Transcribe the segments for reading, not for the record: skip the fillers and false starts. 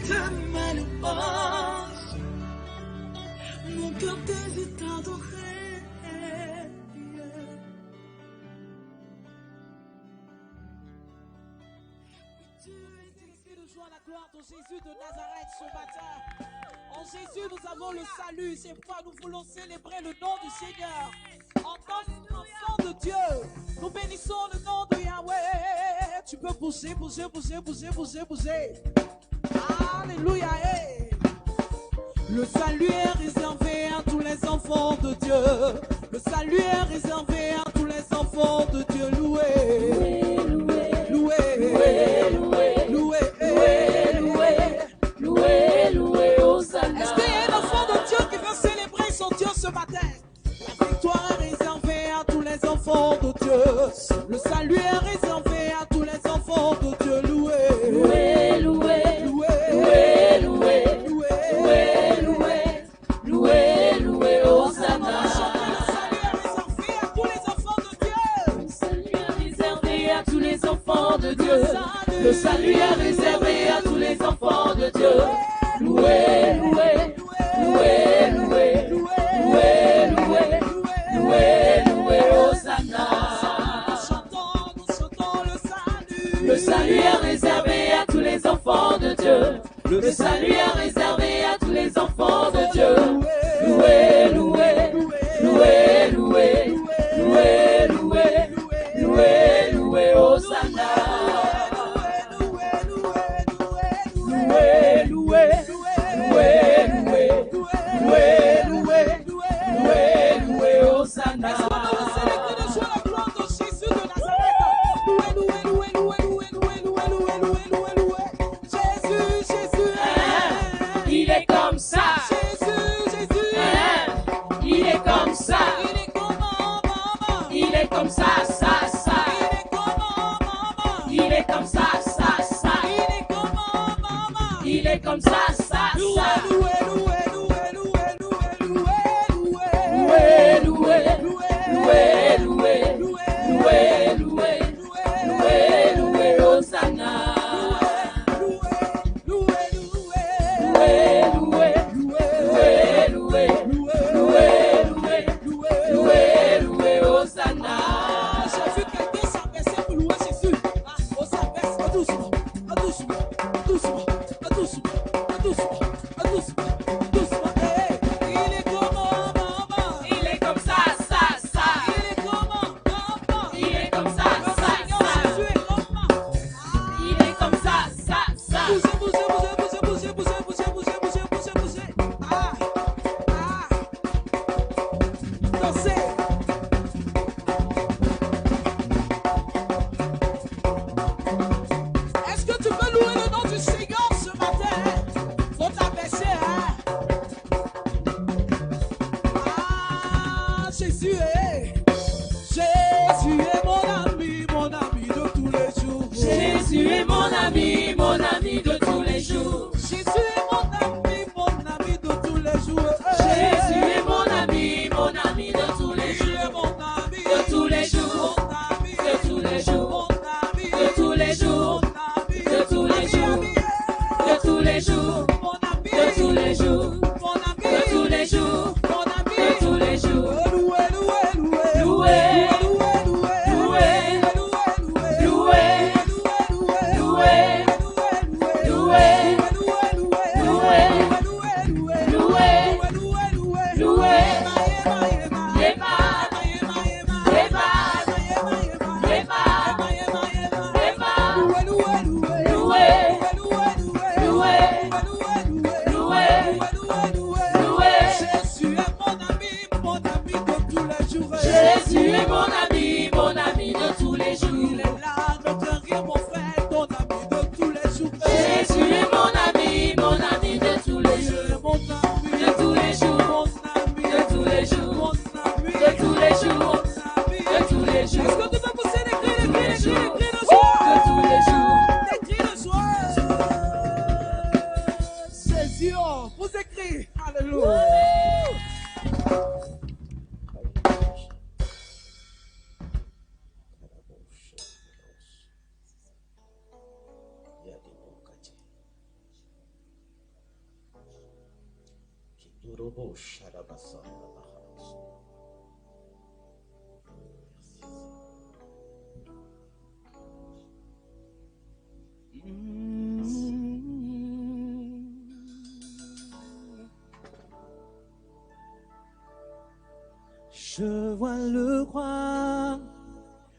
de ma louange. Mon cœur désire t'adorer. Tu es de joie à la gloire de Jésus de Nazareth ce matin. En Jésus, nous avons le salut. C'est pourquoi nous voulons célébrer le nom du Seigneur. En tant qu'enfant de Dieu, nous bénissons le nom de Yahweh. Tu peux bouger, bouger, bouger, bouger, bouger, bouger. Alléluia. Hey. Le salut est réservé à tous les enfants de Dieu. Le salut est réservé à tous les enfants de Dieu. Loué, loué, loué, loué, loué, loué, loué, loué, loué, Hosanna. Est-ce qu'il y a un enfant de Dieu qui veut célébrer son Dieu ce matin? La victoire est réservée à tous les enfants de Dieu. Le salut est réservé à tous les enfants de Dieu. Loué, loué, loué, loué, loué, loué, loué, loué, loué, Hosanna. Le salut est réservé à tous les enfants de Dieu. Le salut est réservé à tous les enfants de Dieu. Le salut est réservé à tous les enfants de Dieu. Loué, loué, loué, loué, loué, loué, loué, loué, Hosanna. Nous chantons le salut. Le salut est réservé à tous les enfants de Dieu. Le salut est réservé à tous les enfants de Dieu. Loué, loué, loué, loué, loué, loué, loué, loué, Hosanna. Loué, loué, loué, loué, loué, loué, loué, loué, Hosanna. Est-ce qu'on peut célébrer de joie la gloire de Jésus de Nazareth? Loué, loué, loué, loué, loué, loué, loué, loué, loué, loué, loué. Jésus, Jésus, il est comme ça. Jésus, Jésus, il est comme ça. Il est comme maman. Il est comme ça, ça, ça. Il est comme maman. Il est comme ça, ça, ça. Il est comme maman. Il est comme ça, ça, ça. Loué, loué, loué, loué, loué, loué, loué, loué, loué, loué, loué, loué, loué, loué, loué, Hosanna. Je vois le roi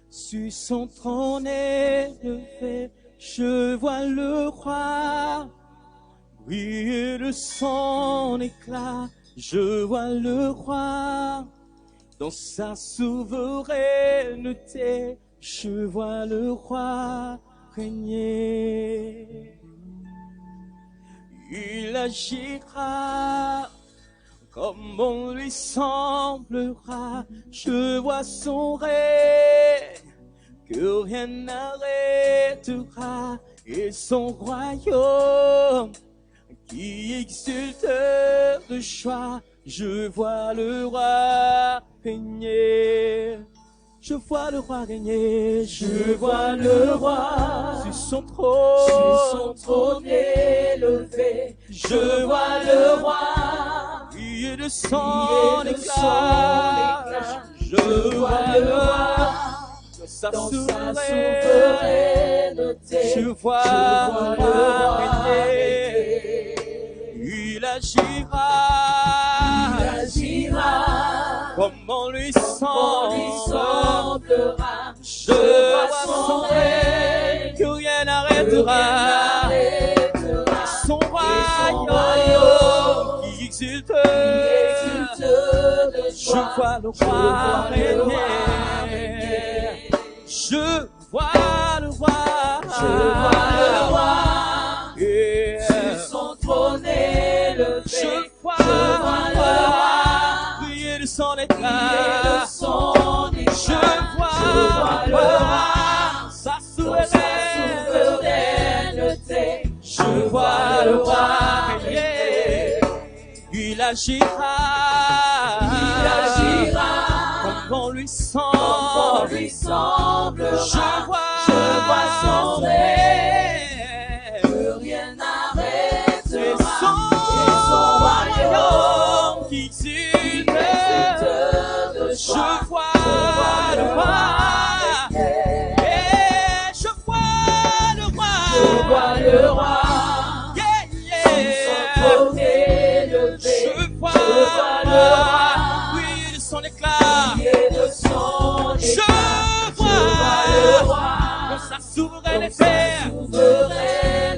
sur son trône élevé. Je vois le roi briller de son éclat. Je vois le roi dans sa souveraineté. Je vois le roi régner. Il agira comme bon lui semblera. Je vois son règne que rien n'arrêtera, et son royaume qui exulte de joie. Je vois le roi régner. Je vois le roi régner. Je vois le roi sur son trône élevé. Je vois le roi briller de son éclat. Je vois le roi dans sa souveraineté. Je vois le roi régner. Il agira comme on lui semblera. Je vois son règne que rien n'arrêtera. Son royaume qui exulte de joie. Je vois le roi régner. Je vois le roi. Sur son trône élevé. Je vois le roi briller de son éclat. Je vois le roi sa souveraineté. Je vois le roi régner. Il agira comme on lui semble. Je vois son règne que rien n'arrêtera. Et son royaume qui exulte de joie. Je vois le roi. Et je vois le roi. Je vois le roi, oui, de son éclat. Je vois le roi dans sa souveraineté.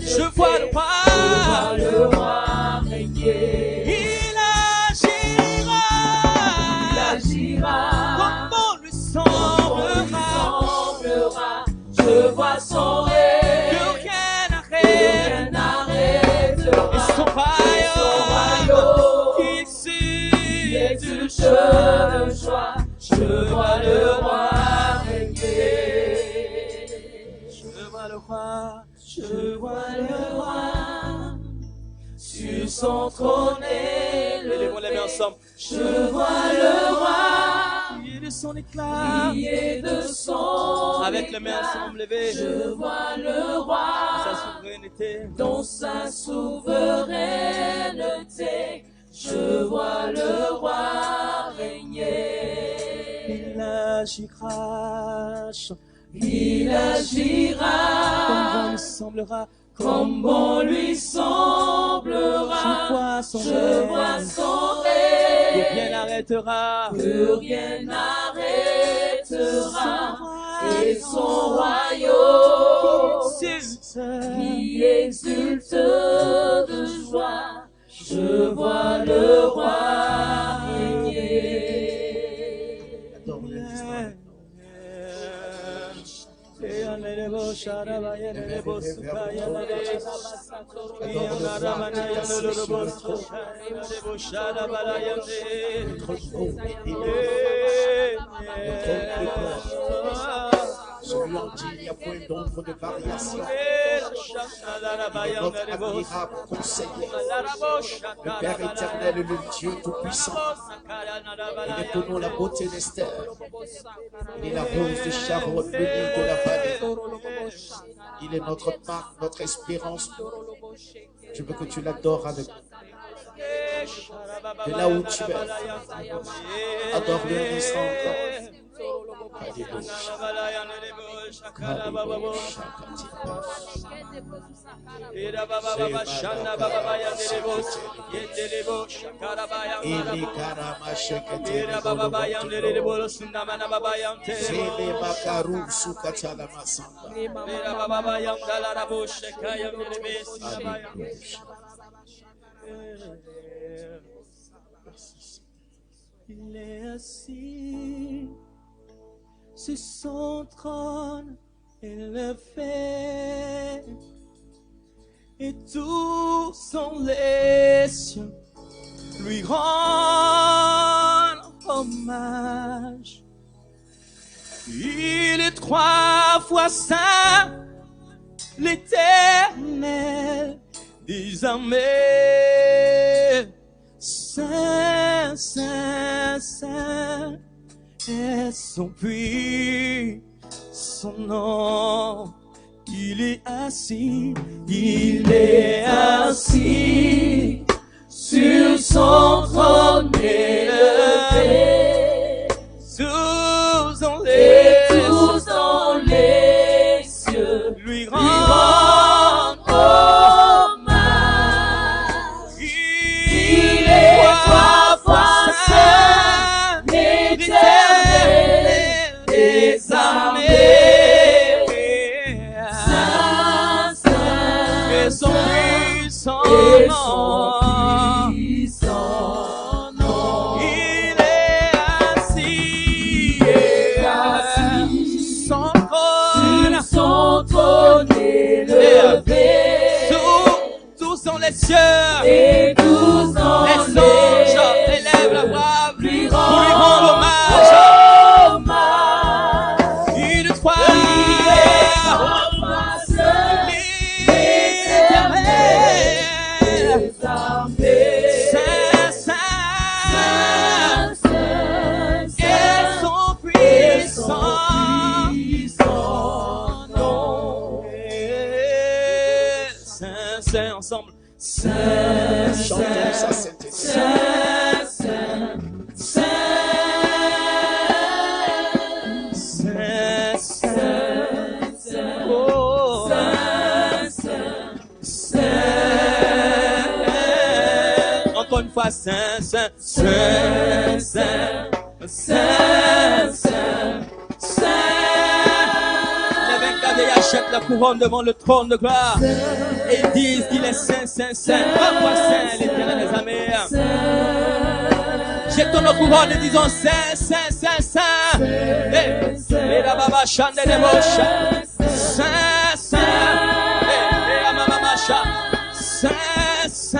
Je vois le roi régner. Il agira comme on lui semblera. Je vois son règne que rien n'arrêtera. Et son royaume qui exulte de joie. Je vois le roi régner. Je vois le roi sur son trône élevé. Levons les mains ensemble. Je vois le roi briller de son éclat. Avec les mains ensemble levées. Je vois le roi sa souveraineté. Dans sa souveraineté. Je vois le roi régner. Il agira comme bon lui semblera. Je vois son règne que rien n'arrêtera. Et son royaume qui exulte de joie. Je vois le roi régner. Celui en qui il n'y a point d'ombre de variation. Notre admirable conseiller, le Père éternel, le Dieu tout-puissant. Il est pour nous la beauté d'Esther. Il est la rose de Sharon, le lys de la vallée. Il est notre marque, notre espérance. Je veux que tu l'adores avec nous. de là où tu es. Adore-le un instant encore. Il est assis sur son trône élevé, et tous sont les cieux lui rendent hommage. Il est 3 fois saint, l'Éternel des armées. Saint, Saint, Saint est son puits, son nom. Il est assis sur son trône élevé. Tous dans les cieux lui rendent hommage. Il est 3 fois saint, l'Éternel des armées. Saint, Saint, et son puissant nom. Il est assis sur son trône élevé. Tous sont les cieux et tous sont les anges élèvent la voix pour lui rendre hommage. Il est 3 fois l'Éternel des armées. Saint, Saint, et son puissant nom. Saint, Saint, ensemble. Saint, Chantons sa sainteté. Saint, Saint, Saint, Saint, Saint, oh, Saint, Saint. Encore une fois, Saint, Saint, Saint, Saint, Saint, Saint, Saint. Les 24 vieillards achètent la couronne devant le trône de gloire. Et ils disent qu'il est Saint, Saint, Saint. Pourquoi Saint, l'Éternel des armées? Jetons nos couronnes et disons Saint, Saint, Saint, Saint. Et la baba chante des moches. Saint, Saint. Et la mama macha. Saint, Saint.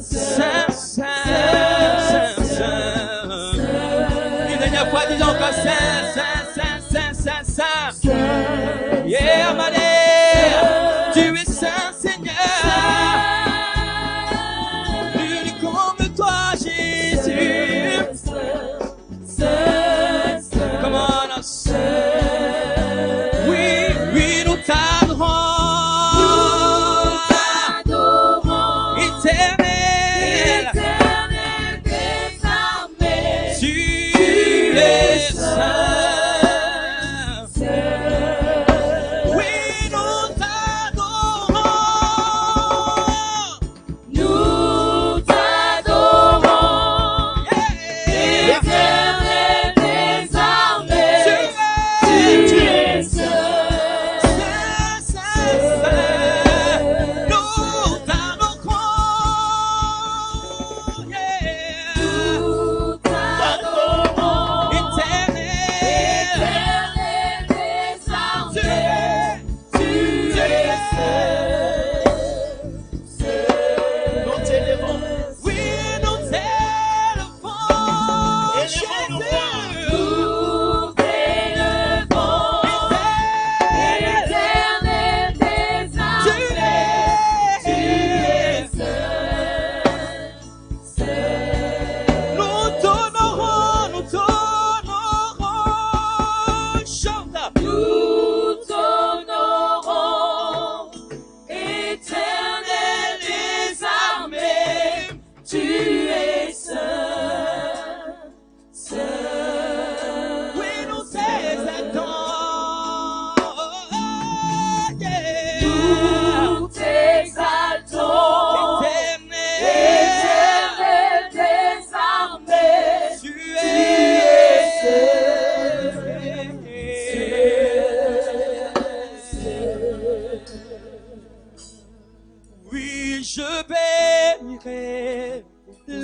Saint, Saint. Saint, Saint. Une dernière fois, disons que Saint, Saint, Saint, Saint, Saint, Saint. Yeah, Amadé. Tu es Saint, Seigneur. Nul comme toi, Jésus. Come on,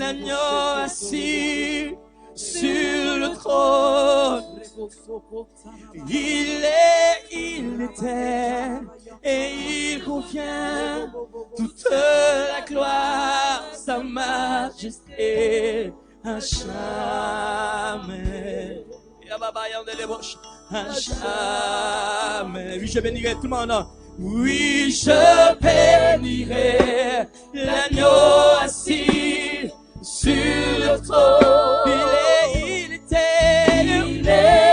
l'agneau assis sur le trône. Il était, et il confie toute la gloire, sa majesté, à jamais. À jamais. Oui, je bénirai tout le monde. Oui, je bénirai l'agneau assis sur le trône. Il était,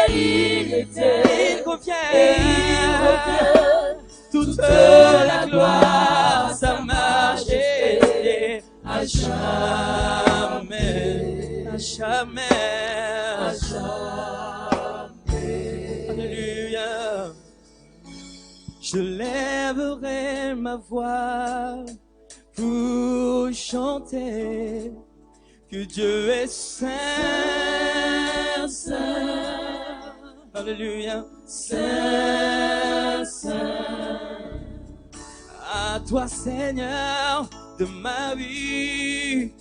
il convient toute la gloire, sa majesté, à jamais, à jamais, à jamais. Alléluia. Je lèverai ma voix pour chanter que Dieu est saint, saint. Alléluia. Saint, saint. À toi, Seigneur, de ma vie,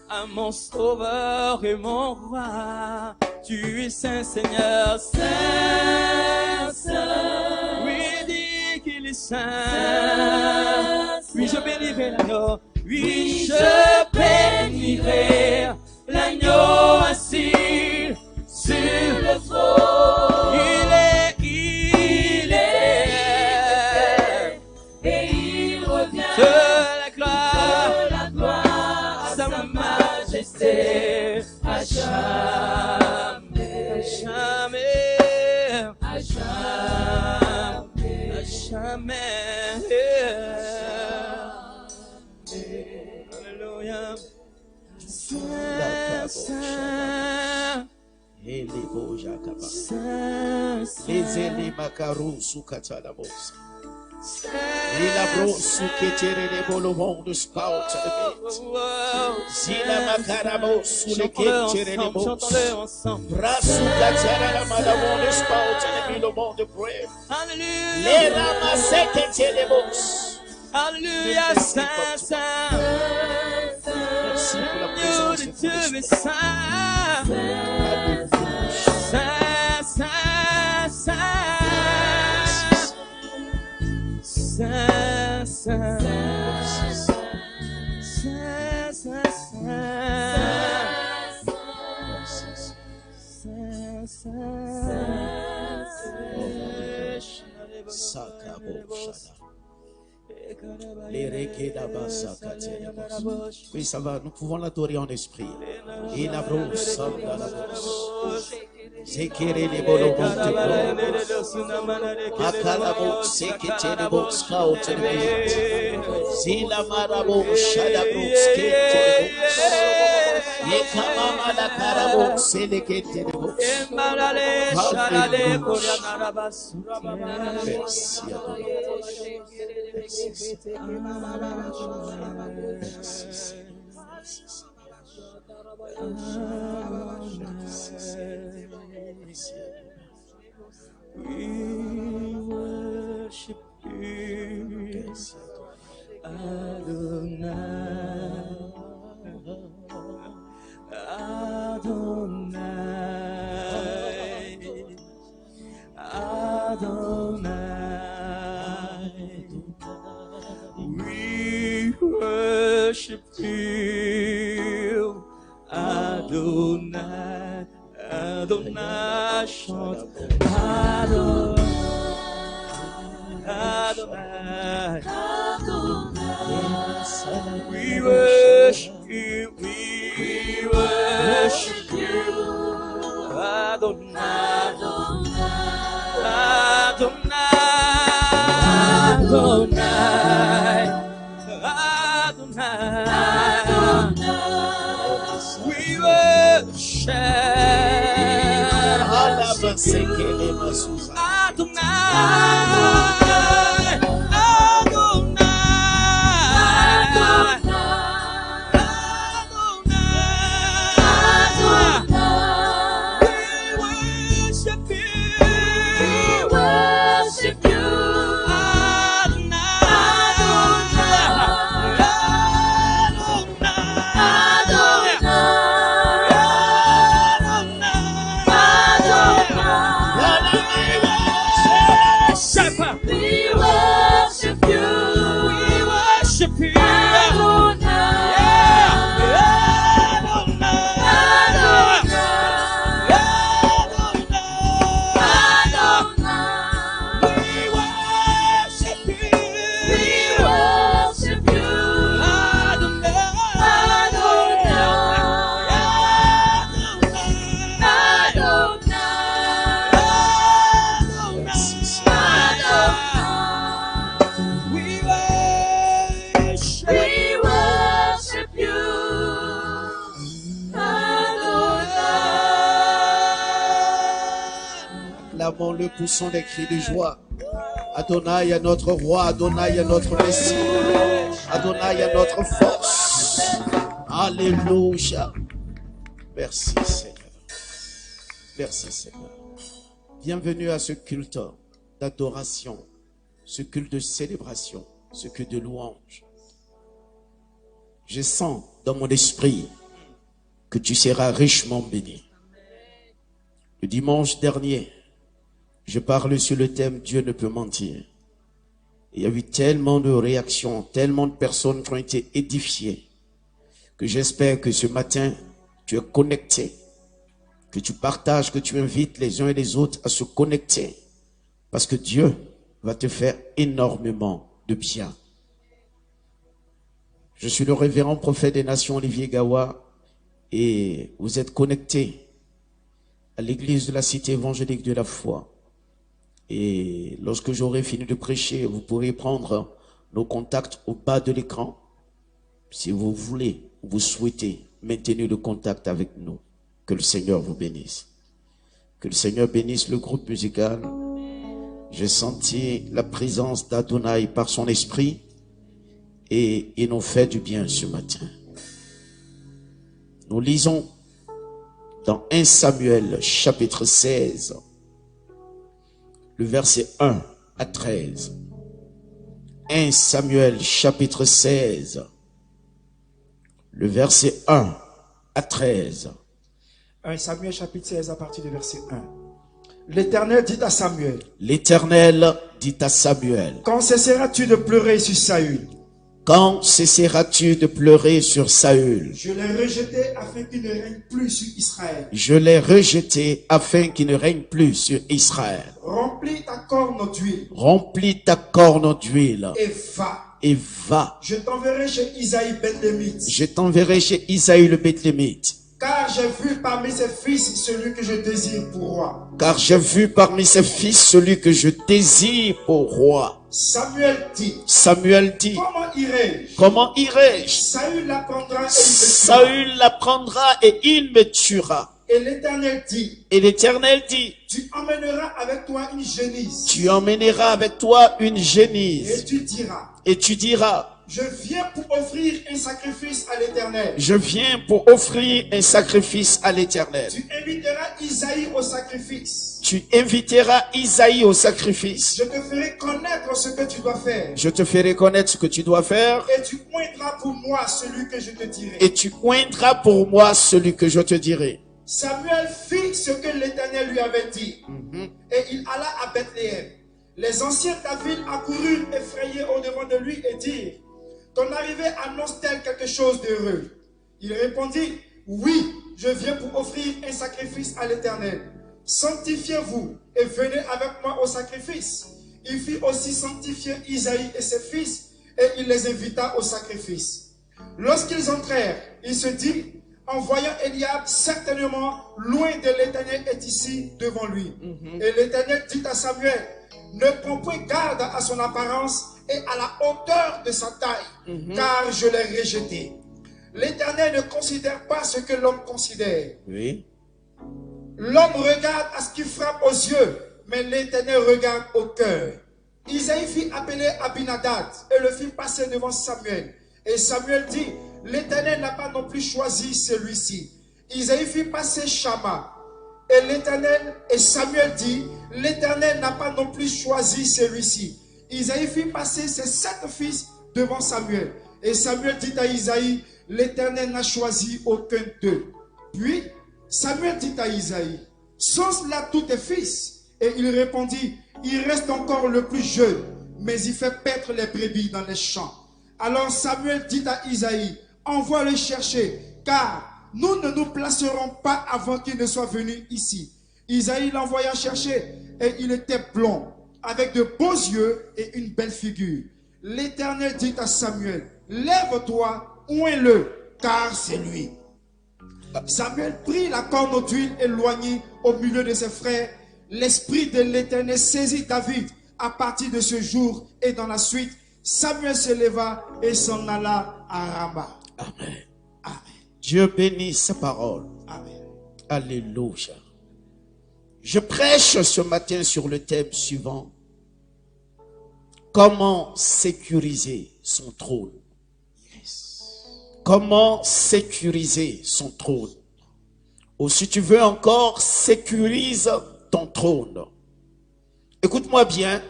à mon sauveur et mon roi. Tu es saint, Seigneur, saint, saint. Oui, dis qu'il est saint. Oui, je bénirai l'agneau. Oui, je bénirai l'agneau assis sur le trône. Il est, et il revient de la gloire, sa majesté, à jamais, à jamais, à jamais, à jamais. Alléluia. Saint, saint. Les éléments macarons sous Katalabos. Et la brosse qui tire les bolons de scout. Si la macarabo sous les qui tire les bolons. Brassou Katara la madame de scout et le monde de brave. Les ramassés qui tire les bolons. Alléluia, saint, saint. Merci pour la présence de Dieu est saint. Saint, saint, saint. Saint, saint. Saint, saint, saint. Oui, ça va, nous pouvons l'adorer en esprit. Et la brosse, la brosse. Zekere les bolons de gloire. Akalabo, sekete les bons scouts de vie. Zila marabo, shadabro, skete les bons. Yekamama la carabo, selekete les bons. Merci à toi. We worship you, Adonai, Adonai, Adonai. We worship you, Adonai, Adonai, chante Adonai, Adonai, Adonai. We worship you, we worship you, Adonai, Adonai, Adonai, Adonai. We worship Adonai, Adonai. Acclamons-le, poussons des cris de joie. Adonai est notre roi, Adonai est notre Messie, Adonai est notre force. Alléluia. Merci Seigneur. Merci Seigneur. Bienvenue à ce culte d'adoration, ce culte de célébration, ce culte de louange. Je sens dans mon esprit que tu seras richement béni. Le dimanche dernier, je parlais sur le thème « Dieu ne peut mentir ». Il y a eu tellement de réactions, tellement de personnes qui ont été édifiées, que j'espère que ce matin, tu es connecté, que tu partages, que tu invites les uns et les autres à se connecter, parce que Dieu va te faire énormément de bien. Je suis le révérend prophète des nations Olivier Gawa, et vous êtes connectés à l'église de la cité évangélique de la foi. Et lorsque j'aurai fini de prêcher, vous pourrez prendre nos contacts au bas de l'écran. Si vous voulez, vous souhaitez maintenir le contact avec nous. Que le Seigneur vous bénisse. Que le Seigneur bénisse le groupe musical. J'ai senti la présence d'Adonai par son esprit et il nous fait du bien ce matin. Nous lisons dans 1 Samuel chapitre 16, le verset 1 à 13. 1 Samuel chapitre 16, le verset 1 à 13. 1 Samuel chapitre 16 à partir du verset 1. L'Éternel dit à Samuel. L'Éternel dit à Samuel. Quand cesseras-tu de pleurer sur Saül? Quand cesseras-tu de pleurer sur Saül? Je l'ai rejeté afin qu'il ne règne plus sur Israël. Je l'ai rejeté afin qu'il ne règne plus sur Israël. Remplis ta corne d'huile. Remplis ta corne d'huile. Et va. Et va. Je t'enverrai chez Isaïe Bethlémite. Je t'enverrai chez Isaïe le Bethlémite. Car j'ai vu parmi ses fils celui que je désire pour roi. Car j'ai vu parmi ses fils celui que je désire pour roi. Samuel dit. Samuel dit. Comment irai-je? Comment irai-je? Saül l'apprendra et Saül l'apprendra et il me tuera. Et l'Éternel dit. Et l'Éternel dit. Tu emmèneras avec toi une génisse. Tu emmèneras avec toi une génisse. Et tu diras. Et tu diras. Je viens pour offrir un sacrifice à l'Éternel. Je viens pour offrir un sacrifice à l'Éternel. Tu inviteras Isaïe au sacrifice. Tu inviteras Isaïe au sacrifice. Je te ferai connaître ce que tu dois faire. Je te ferai connaître ce que tu dois faire. Et tu oindras pour moi celui que je te dirai. Et tu oindras pour moi celui que je te dirai. Samuel fit ce que l'Éternel lui avait dit. Et il alla à Bethléem. Les anciens de la ville accoururent effrayés au-devant de lui et dirent: ton arrivée annonce-t-elle quelque chose d'heureux? Il répondit: oui, je viens pour offrir un sacrifice à l'Éternel. Sanctifiez-vous et venez avec moi au sacrifice. Il fit aussi sanctifier Isaïe et ses fils et il les invita au sacrifice. Lorsqu'ils entrèrent, il se dit, en voyant Eliab, certainement loin de l'Éternel est ici devant lui. Et l'Éternel dit à Samuel: ne prends point garde à son apparence et à la hauteur de sa taille, car je l'ai rejeté. L'Éternel ne considère pas ce que l'homme considère. Oui. L'homme regarde à ce qui frappe aux yeux, mais l'Éternel regarde au cœur. Isaïe fit appeler Abinadab et le fit passer devant Samuel. Et Samuel dit: l'Éternel n'a pas non plus choisi celui-ci. Isaïe fit passer Shama. Et Samuel dit: l'Éternel n'a pas non plus choisi celui-ci. Isaïe fit passer ses 7 fils devant Samuel. Et Samuel dit à Isaïe: l'Éternel n'a choisi aucun d'eux. Puis Samuel dit à Isaïe: sont-ce là tous tes fils? Et il répondit: il reste encore le plus jeune, mais il fait paître les brebis dans les champs. Alors Samuel dit à Isaïe: envoie-le chercher, car nous ne nous placerons pas avant qu'il ne soit venu ici. Isaïe l'envoya chercher, et il était blond, avec de beaux yeux et une belle figure. L'Éternel dit à Samuel: lève-toi, oins-le, car c'est lui. Samuel prit la corne d'huile éloignée au milieu de ses frères. L'esprit de l'Éternel saisit David à partir de ce jour, et dans la suite, Samuel se leva et s'en alla à Rama. Amen. Amen. Dieu bénisse sa parole. Amen. Alléluia. Je prêche ce matin sur le thème suivant. Comment sécuriser son trône? Comment sécuriser son trône? Ou si tu veux encore, sécurise ton trône. Écoute-moi bien.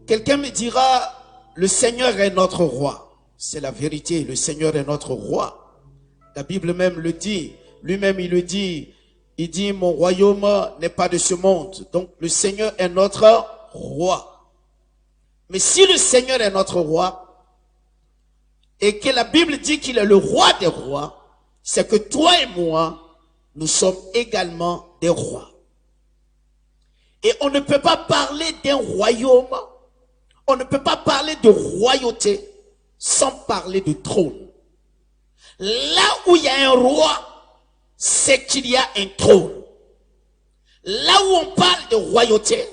Quelqu'un me dira, le Seigneur est notre roi. C'est la vérité, le Seigneur est notre roi. La Bible même le dit. Lui-même, il le dit. Il dit, mon royaume n'est pas de ce monde. Donc, le Seigneur est notre roi. Mais si le Seigneur est notre roi, et que la Bible dit qu'il est le roi des rois, c'est que toi et moi, nous sommes également des rois. Et on ne peut pas parler d'un royaume, on ne peut pas parler de royauté sans parler de trône. Là où il y a un roi, c'est qu'il y a un trône. Là où on parle de royauté,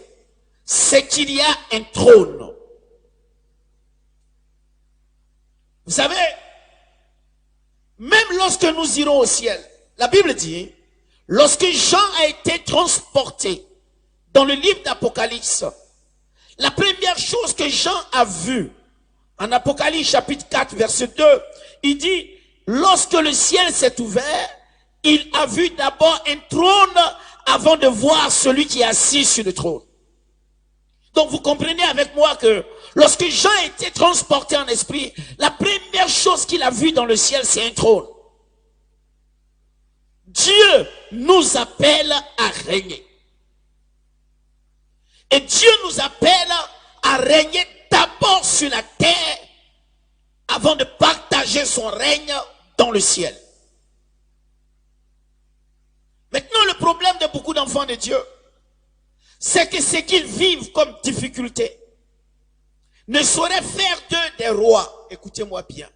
c'est qu'il y a un trône. Vous savez, même lorsque nous irons au ciel, la Bible dit, lorsque Jean a été transporté dans le livre d'Apocalypse, la première chose que Jean a vue, en Apocalypse chapitre 4, verset 2, il dit, lorsque le ciel s'est ouvert, il a vu d'abord un trône avant de voir celui qui est assis sur le trône. Donc vous comprenez avec moi que lorsque Jean a été transporté en esprit, la première chose qu'il a vue dans le ciel, c'est un trône. Dieu nous appelle à régner. Et Dieu nous appelle à régner d'abord sur la terre avant de partager son règne dans le ciel. Maintenant, le problème de beaucoup d'enfants de Dieu, c'est que ce qu'ils vivent comme difficulté ne saurait faire d'eux des rois. Écoutez-moi bien.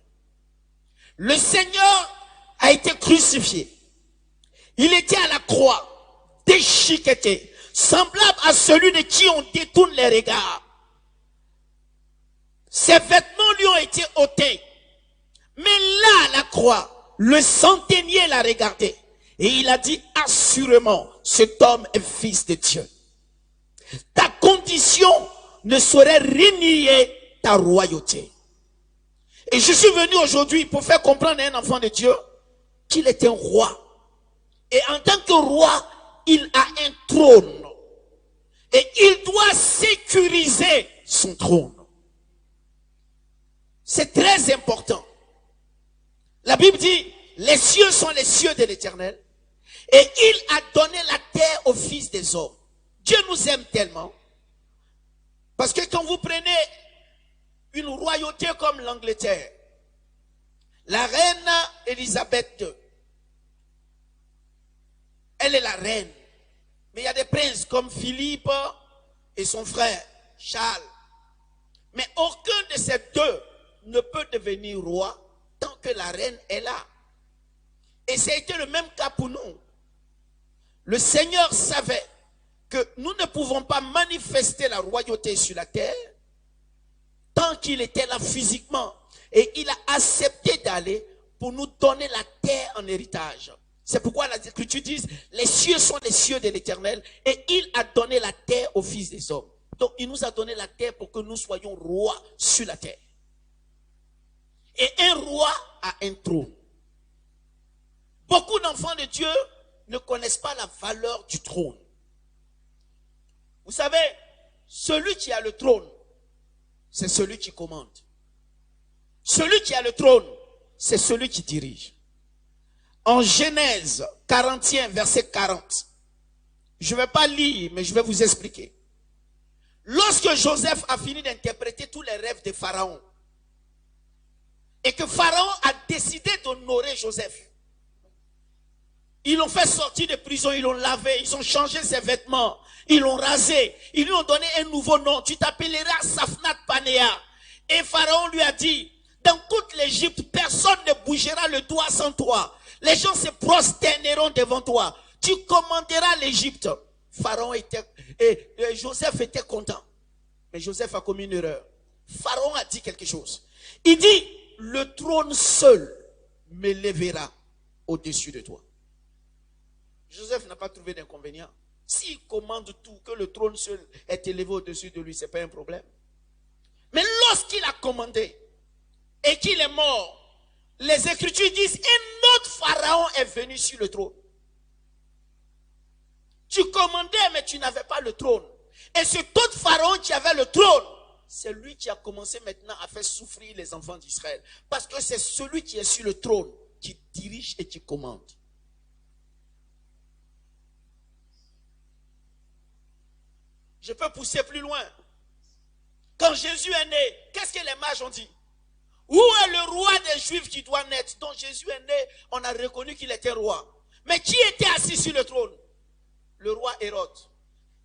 Le Seigneur a été crucifié. Il était à la croix, déchiqueté, semblable à celui de qui on détourne les regards. Ses vêtements lui ont été ôtés. Mais là, à la croix, le centenier l'a regardé. Et il a dit, assurément, cet homme est fils de Dieu. Ta condition ne saurait renier ta royauté. Et je suis venu aujourd'hui pour faire comprendre à un enfant de Dieu qu'il est un roi. Et en tant que roi, il a un trône. Et il doit sécuriser son trône. C'est très important. La Bible dit, les cieux sont les cieux de l'Éternel. Et il a donné la terre aux fils des hommes. Dieu nous aime tellement. Parce que quand vous prenez une royauté comme l'Angleterre, la reine Élisabeth II, elle est la reine. Mais il y a des princes comme Philippe et son frère Charles. Mais aucun de ces deux ne peut devenir roi tant que la reine est là. Et ça a été le même cas pour nous. Le Seigneur savait que nous ne pouvons pas manifester la royauté sur la terre tant qu'il était là physiquement. Et il a accepté d'aller pour nous donner la terre en héritage. C'est pourquoi la Écriture dit, les cieux sont les cieux de l'Éternel et il a donné la terre aux fils des hommes. Donc il nous a donné la terre pour que nous soyons rois sur la terre. Et un roi a un trône. Beaucoup d'enfants de Dieu ne connaissent pas la valeur du trône. Vous savez, celui qui a le trône, c'est celui qui commande. Celui qui a le trône, c'est celui qui dirige. En Genèse 41, verset 40, je ne vais pas lire, mais je vais vous expliquer. Lorsque Joseph a fini d'interpréter tous les rêves de Pharaon, et que Pharaon a décidé d'honorer Joseph, ils l'ont fait sortir de prison, ils l'ont lavé, ils ont changé ses vêtements, ils l'ont rasé, ils lui ont donné un nouveau nom. Tu t'appelleras Safnat Panéa. Et Pharaon lui a dit, dans toute l'Égypte, personne ne bougera le doigt sans toi. Les gens se prosterneront devant toi. Tu commanderas l'Égypte. Pharaon était, et Joseph était content. Mais Joseph a commis une erreur. Pharaon a dit quelque chose. Il dit, le trône seul m'élèvera au-dessus de toi. Joseph n'a pas trouvé d'inconvénient. S'il commande tout, que le trône seul est élevé au-dessus de lui, ce n'est pas un problème. Mais lorsqu'il a commandé et qu'il est mort, les Écritures disent, un autre pharaon est venu sur le trône. Tu commandais, mais tu n'avais pas le trône. Et cet autre pharaon qui avait le trône, c'est lui qui a commencé maintenant à faire souffrir les enfants d'Israël. Parce que c'est celui qui est sur le trône qui dirige et qui commande. Je peux pousser plus loin. Quand Jésus est né, qu'est-ce que les mages ont dit? Où est le roi des Juifs qui doit naître? Donc Jésus est né, on a reconnu qu'il était roi. Mais qui était assis sur le trône? Le roi Hérode.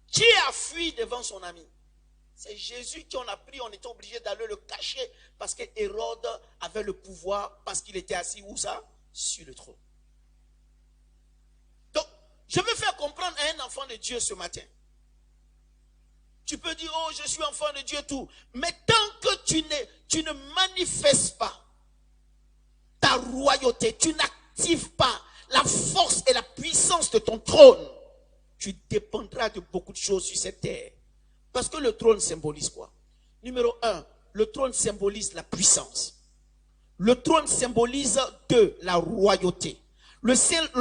Qui a fui devant son ami? C'est Jésus qu'on a pris, on était obligé d'aller le cacher parce que Hérode avait le pouvoir, parce qu'il était assis où ça? Sur le trône. Donc, je veux faire comprendre à un enfant de Dieu ce matin. Tu peux dire, oh, je suis enfant de Dieu, tout. Mais tant que tu ne manifestes pas ta royauté, tu n'actives pas la force et la puissance de ton trône, tu dépendras de beaucoup de choses sur cette terre. Parce que le trône symbolise quoi? Numéro 1, le trône symbolise la puissance. Le trône symbolise la royauté. Le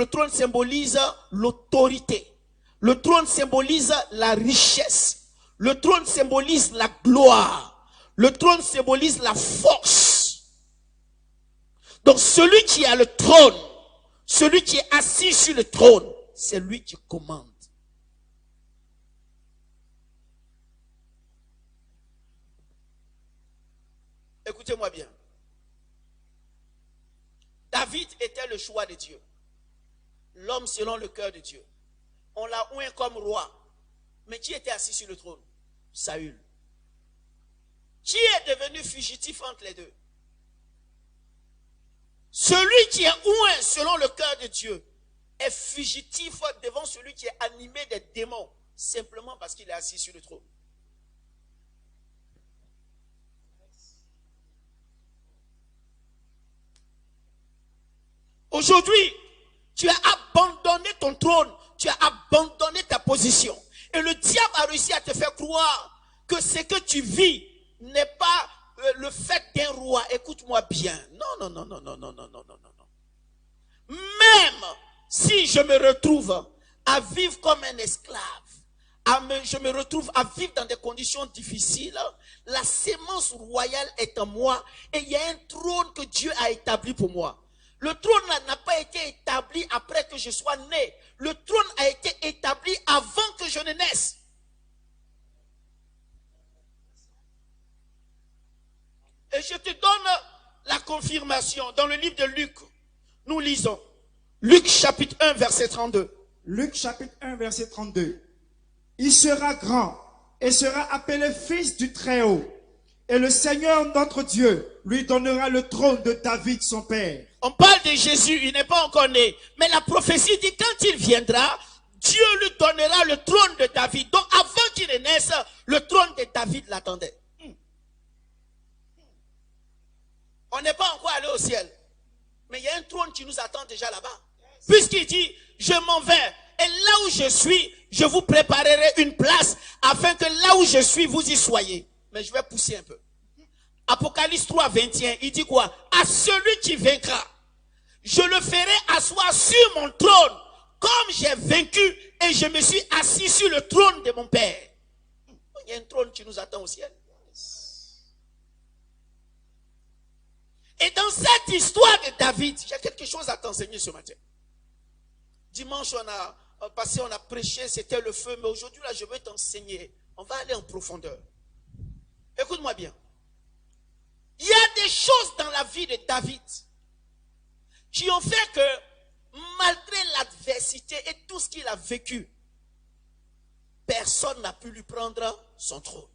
trône symbolise l'autorité. Le trône symbolise la richesse. Le trône symbolise la gloire. Le trône symbolise la force. Donc celui qui a le trône, celui qui est assis sur le trône, c'est lui qui commande. Écoutez-moi bien. David était le choix de Dieu. L'homme selon le cœur de Dieu. On l'a oint comme roi. Mais qui était assis sur le trône? Saül. Qui est devenu fugitif entre les deux? Celui qui est oint selon le cœur de Dieu est fugitif devant celui qui est animé des démons, simplement parce qu'il est assis sur le trône. Aujourd'hui, tu as abandonné ton trône, tu as abandonné ta position. Et le diable a réussi à te faire croire que ce que tu vis n'est pas le fait d'un roi. Écoute-moi bien. Non. Même si je me retrouve à vivre comme un esclave, je me retrouve à vivre dans des conditions difficiles, la sémence royale est en moi et il y a un trône que Dieu a établi pour moi. Le trône n'a pas été établi après que je sois né. Le trône a été établi avant que je ne naisse. Et je te donne la confirmation. Dans le livre de Luc, nous lisons. Luc chapitre 1, verset 32. Luc chapitre 1, verset 32. Il sera grand et sera appelé fils du Très-Haut. Et le Seigneur notre Dieu lui donnera le trône de David son père. On parle de Jésus, il n'est pas encore né. Mais la prophétie dit quand il viendra, Dieu lui donnera le trône de David. Donc avant qu'il ne naisse, le trône de David l'attendait. On n'est pas encore allé au ciel. Mais il y a un trône qui nous attend déjà là-bas. Puisqu'il dit, je m'en vais. Et là où je suis, je vous préparerai une place afin que là où je suis, vous y soyez. Mais je vais pousser un peu. Apocalypse 3, 21, il dit quoi? À celui qui vaincra, je le ferai asseoir sur mon trône, comme j'ai vaincu et je me suis assis sur le trône de mon Père. Il y a un trône qui nous attend au ciel. Et dans cette histoire de David, j'ai quelque chose à t'enseigner ce matin. Dimanche, on a prêché, c'était le feu, mais aujourd'hui, là, je veux t'enseigner. On va aller en profondeur. Écoute-moi bien. Il y a des choses dans la vie de David qui ont fait que, malgré l'adversité et tout ce qu'il a vécu, personne n'a pu lui prendre son trône.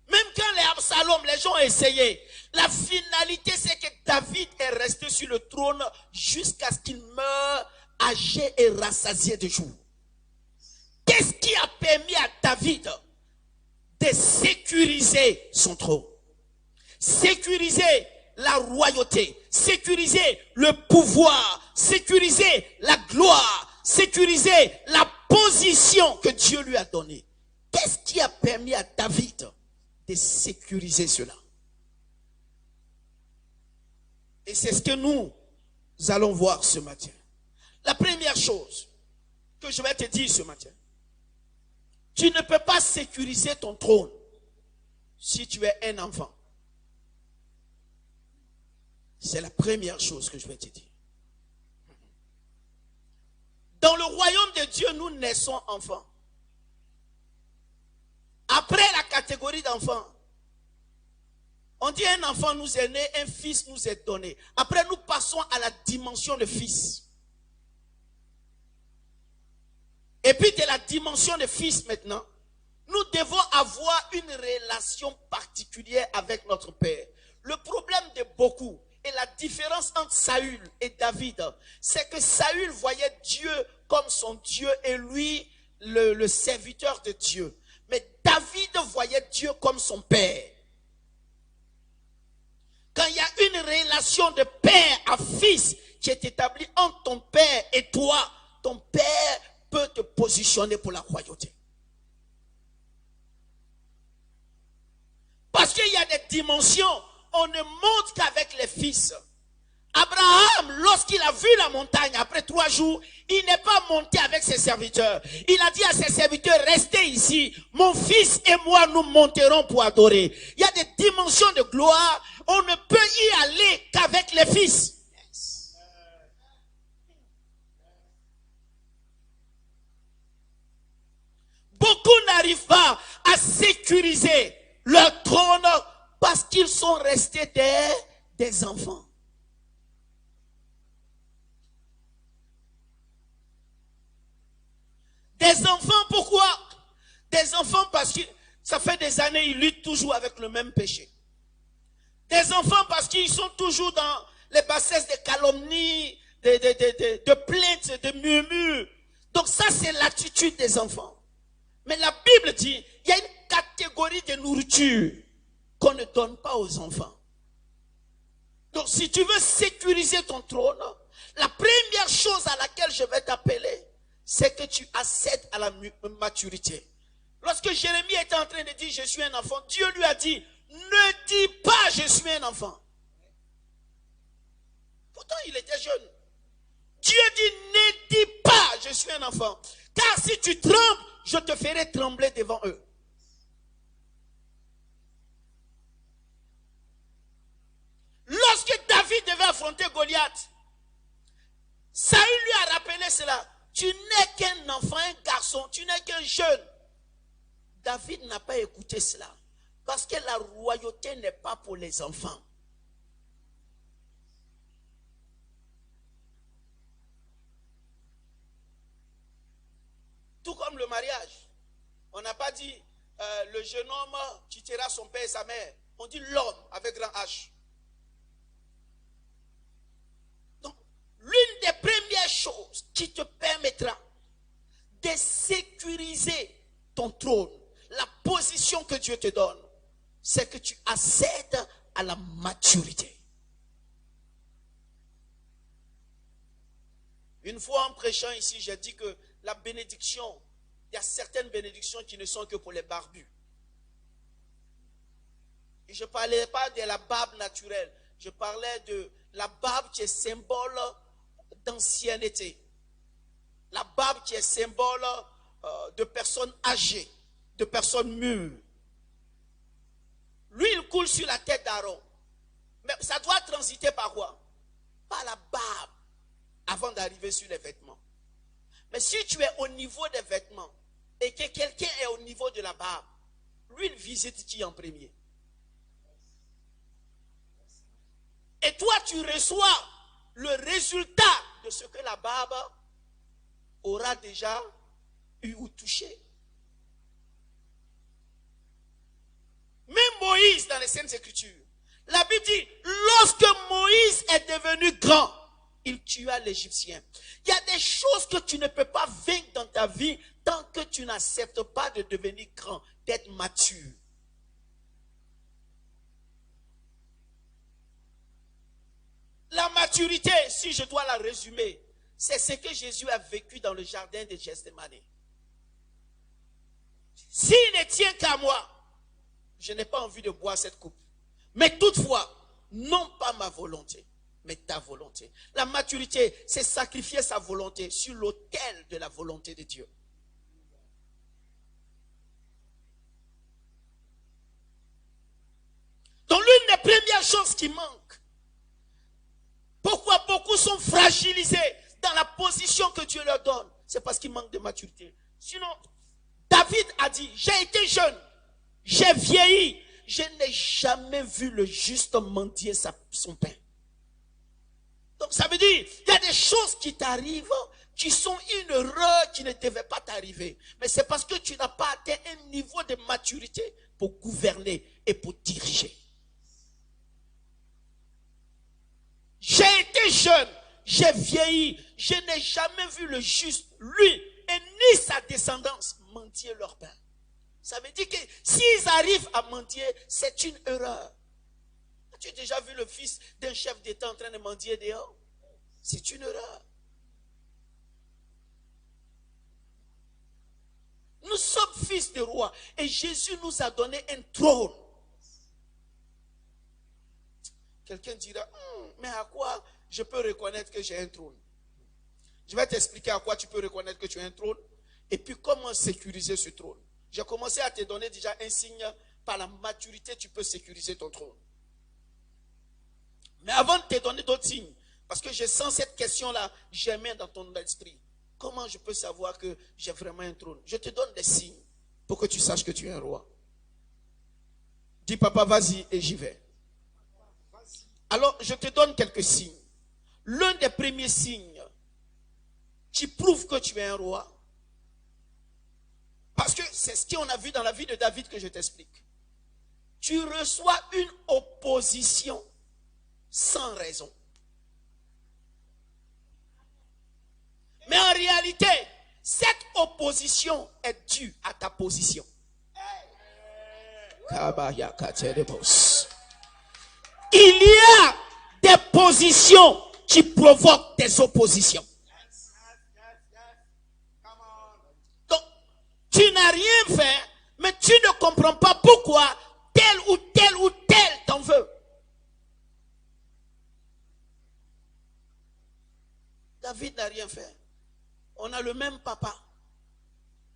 Même quand les Absalom, les gens ont essayé, la finalité c'est que David est resté sur le trône jusqu'à ce qu'il meure âgé et rassasié de jours. Qu'est-ce qui a permis à David de sécuriser son trône? Sécuriser la royauté, sécuriser le pouvoir, sécuriser la gloire, sécuriser la position que Dieu lui a donnée. Qu'est-ce qui a permis à David de sécuriser cela? Et c'est ce que nous allons voir ce matin. La première chose que je vais te dire ce matin, tu ne peux pas sécuriser ton trône si tu es un enfant. C'est la première chose que je vais te dire. Dans le royaume de Dieu, nous naissons enfants. Après la catégorie d'enfants, on dit un enfant nous est né, un fils nous est donné. Après, nous passons à la dimension de fils. Et puis de la dimension de fils maintenant, nous devons avoir une relation particulière avec notre Père. Le problème de beaucoup et la différence entre Saül et David, c'est que Saül voyait Dieu comme son Dieu et lui, le serviteur de Dieu. Mais David voyait Dieu comme son Père. Quand il y a une relation de père à fils qui est établie entre ton père et toi, ton père peut te positionner pour la royauté. Parce qu'il y a des dimensions, on ne monte qu'avec les fils. Abraham, lorsqu'il a vu la montagne, après 3 jours, il n'est pas monté avec ses serviteurs. Il a dit à ses serviteurs, restez ici, mon fils et moi nous monterons pour adorer. Il y a des dimensions de gloire, on ne peut y aller qu'avec les fils. Beaucoup n'arrivent pas à sécuriser leur trône parce qu'ils sont restés des enfants. Des enfants, pourquoi? Des enfants parce que ça fait des années, ils luttent toujours avec le même péché. Des enfants parce qu'ils sont toujours dans les bassesses de calomnie, de plaintes, de murmures. Donc ça, c'est l'attitude des enfants. Mais la Bible dit, il y a une catégorie de nourriture qu'on ne donne pas aux enfants. Donc si tu veux sécuriser ton trône, la première chose à laquelle je vais t'appeler, c'est que tu accèdes à la maturité. Lorsque Jérémie était en train de dire, je suis un enfant, Dieu lui a dit, ne dis pas, je suis un enfant. Pourtant, il était jeune. Dieu dit, ne dis pas, je suis un enfant. Car si tu trembles, je te ferai trembler devant eux. Lorsque David devait affronter Goliath, Saül lui a rappelé cela. Tu n'es qu'un enfant, un garçon, tu n'es qu'un jeune. David n'a pas écouté cela. Parce que la royauté n'est pas pour les enfants. Tout comme le mariage. On n'a pas dit le jeune homme quittera son père et sa mère. On dit l'homme avec grand H. Donc, l'une des premières choses qui te permettra de sécuriser ton trône, la position que Dieu te donne, c'est que tu accèdes à la maturité. Une fois en prêchant ici, j'ai dit que la bénédiction, il y a certaines bénédictions qui ne sont que pour les barbus. Et je ne parlais pas de la barbe naturelle, je parlais de la barbe qui est symbole d'ancienneté. La barbe qui est symbole de personnes âgées, de personnes mûres. L'huile coule sur la tête d'Aaron. Mais ça doit transiter par quoi? Par la barbe, avant d'arriver sur les vêtements. Mais si tu es au niveau des vêtements, et que quelqu'un est au niveau de la barbe, l'huile visite qui en premier? Et toi, tu reçois le résultat de ce que la barbe aura déjà eu ou touché. Même Moïse, dans les Saintes Écritures, la Bible dit, lorsque Moïse est devenu grand, il tua l'Égyptien. Il y a des choses que tu ne peux pas vaincre dans ta vie tant que tu n'acceptes pas de devenir grand, d'être mature. La maturité, si je dois la résumer, c'est ce que Jésus a vécu dans le jardin de Gethsémane. S'il ne tient qu'à moi, je n'ai pas envie de boire cette coupe. Mais toutefois, non pas ma volonté, mais ta volonté. La maturité, c'est sacrifier sa volonté sur l'autel de la volonté de Dieu. Donc l'une des premières choses qui manque, pourquoi beaucoup sont fragilisés dans la position que Dieu leur donne, c'est parce qu'ils manquent de maturité. Sinon, David a dit, j'ai été jeune, j'ai vieilli, je n'ai jamais vu le juste mendier son pain. Donc ça veut dire, il y a des choses qui t'arrivent, qui sont une erreur qui ne devait pas t'arriver. Mais c'est parce que tu n'as pas atteint un niveau de maturité pour gouverner et pour diriger. J'ai été jeune, j'ai vieilli, je n'ai jamais vu le juste, lui, et ni sa descendance, mendier leur pain. Ça veut dire que s'ils arrivent à mendier, c'est une erreur. As-tu déjà vu le fils d'un chef d'État en train de mendier dehors? C'est une erreur. Nous sommes fils de roi et Jésus nous a donné un trône. Quelqu'un dira, mais à quoi je peux reconnaître que j'ai un trône? Je vais t'expliquer à quoi tu peux reconnaître que tu as un trône et puis comment sécuriser ce trône. J'ai commencé à te donner déjà un signe. Par la maturité, tu peux sécuriser ton trône. Mais avant de te donner d'autres signes, parce que je sens cette question-là germer dans ton esprit. Comment je peux savoir que j'ai vraiment un trône? Je te donne des signes pour que tu saches que tu es un roi. Dis papa, vas-y et j'y vais. Alors, je te donne quelques signes. L'un des premiers signes qui prouve que tu es un roi, parce que c'est ce qu'on a vu dans la vie de David que je t'explique. Tu reçois une opposition sans raison. Mais en réalité, cette opposition est due à ta position. Il y a des positions qui provoquent des oppositions. Donc, tu n'as rien fait, mais tu ne comprends pas pourquoi tel ou tel ou tel t'en veut. David n'a rien fait. On a le même papa.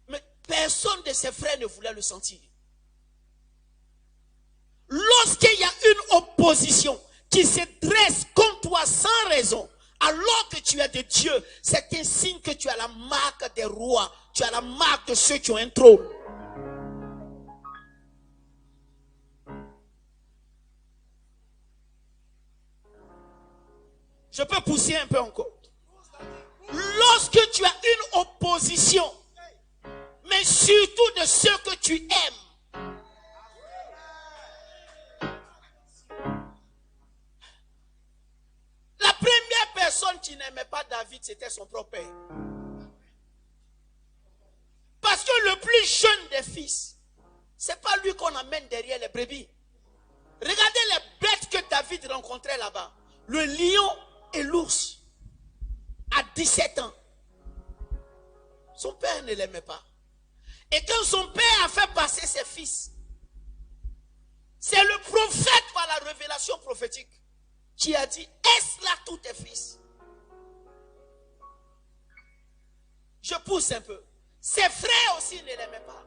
Mais personne de ses frères ne voulait le sentir. Lorsqu'il y a une opposition qui se dresse contre toi sans raison, alors que tu es de Dieu, c'est un signe que tu as la marque des rois. Tu as la marque de ceux qui ont un trône. Je peux pousser un peu encore. Lorsque tu as une opposition, mais surtout de ceux que tu aimes, la première personne qui n'aimait pas David, c'était son propre père. Parce que le plus jeune des fils, c'est pas lui qu'on amène derrière les brebis. Regardez les bêtes que David rencontrait là-bas. Le lion et l'ours. À 17 ans. Son père ne l'aimait pas. Et quand son père a fait passer ses fils, c'est le prophète par la révélation prophétique qui a dit, est-ce là tous tes fils? Je pousse un peu. Ses frères aussi ne l'aimaient pas.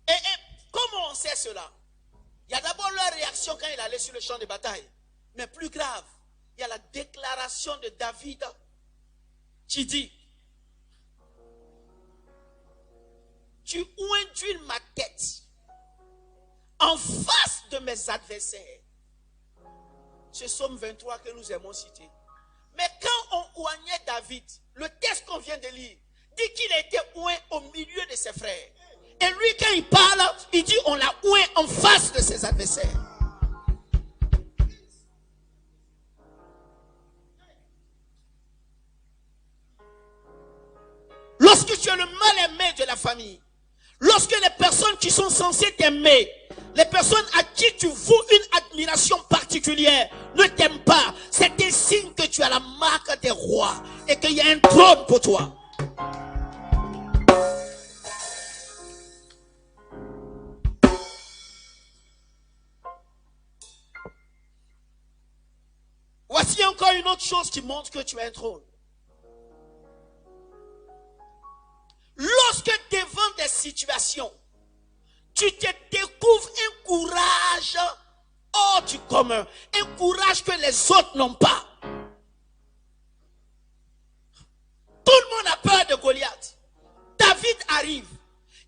Et comment on sait cela? Il y a d'abord leur réaction quand il allait sur le champ de bataille. Mais plus grave, il y a la déclaration de David qui dit, tu oinduis ma tête en face de mes adversaires. C'est Psaume 23 que nous aimons citer. Mais quand on oignait David, le texte qu'on vient de lire dit qu'il a été oint au milieu de ses frères. Et lui, quand il parle, il dit on l'a oint en face de ses adversaires. Lorsque tu es le mal-aimé de la famille, lorsque les personnes qui sont censées t'aimer Les personnes à qui tu voues une admiration particulière ne t'aiment pas. C'est un signe que tu as la marque des rois et qu'il y a un trône pour toi. Voici encore une autre chose qui montre que tu as un trône. Lorsque devant des situations, tu te découvres un courage hors du commun, un courage que les autres n'ont pas. Tout le monde a peur de Goliath. David arrive,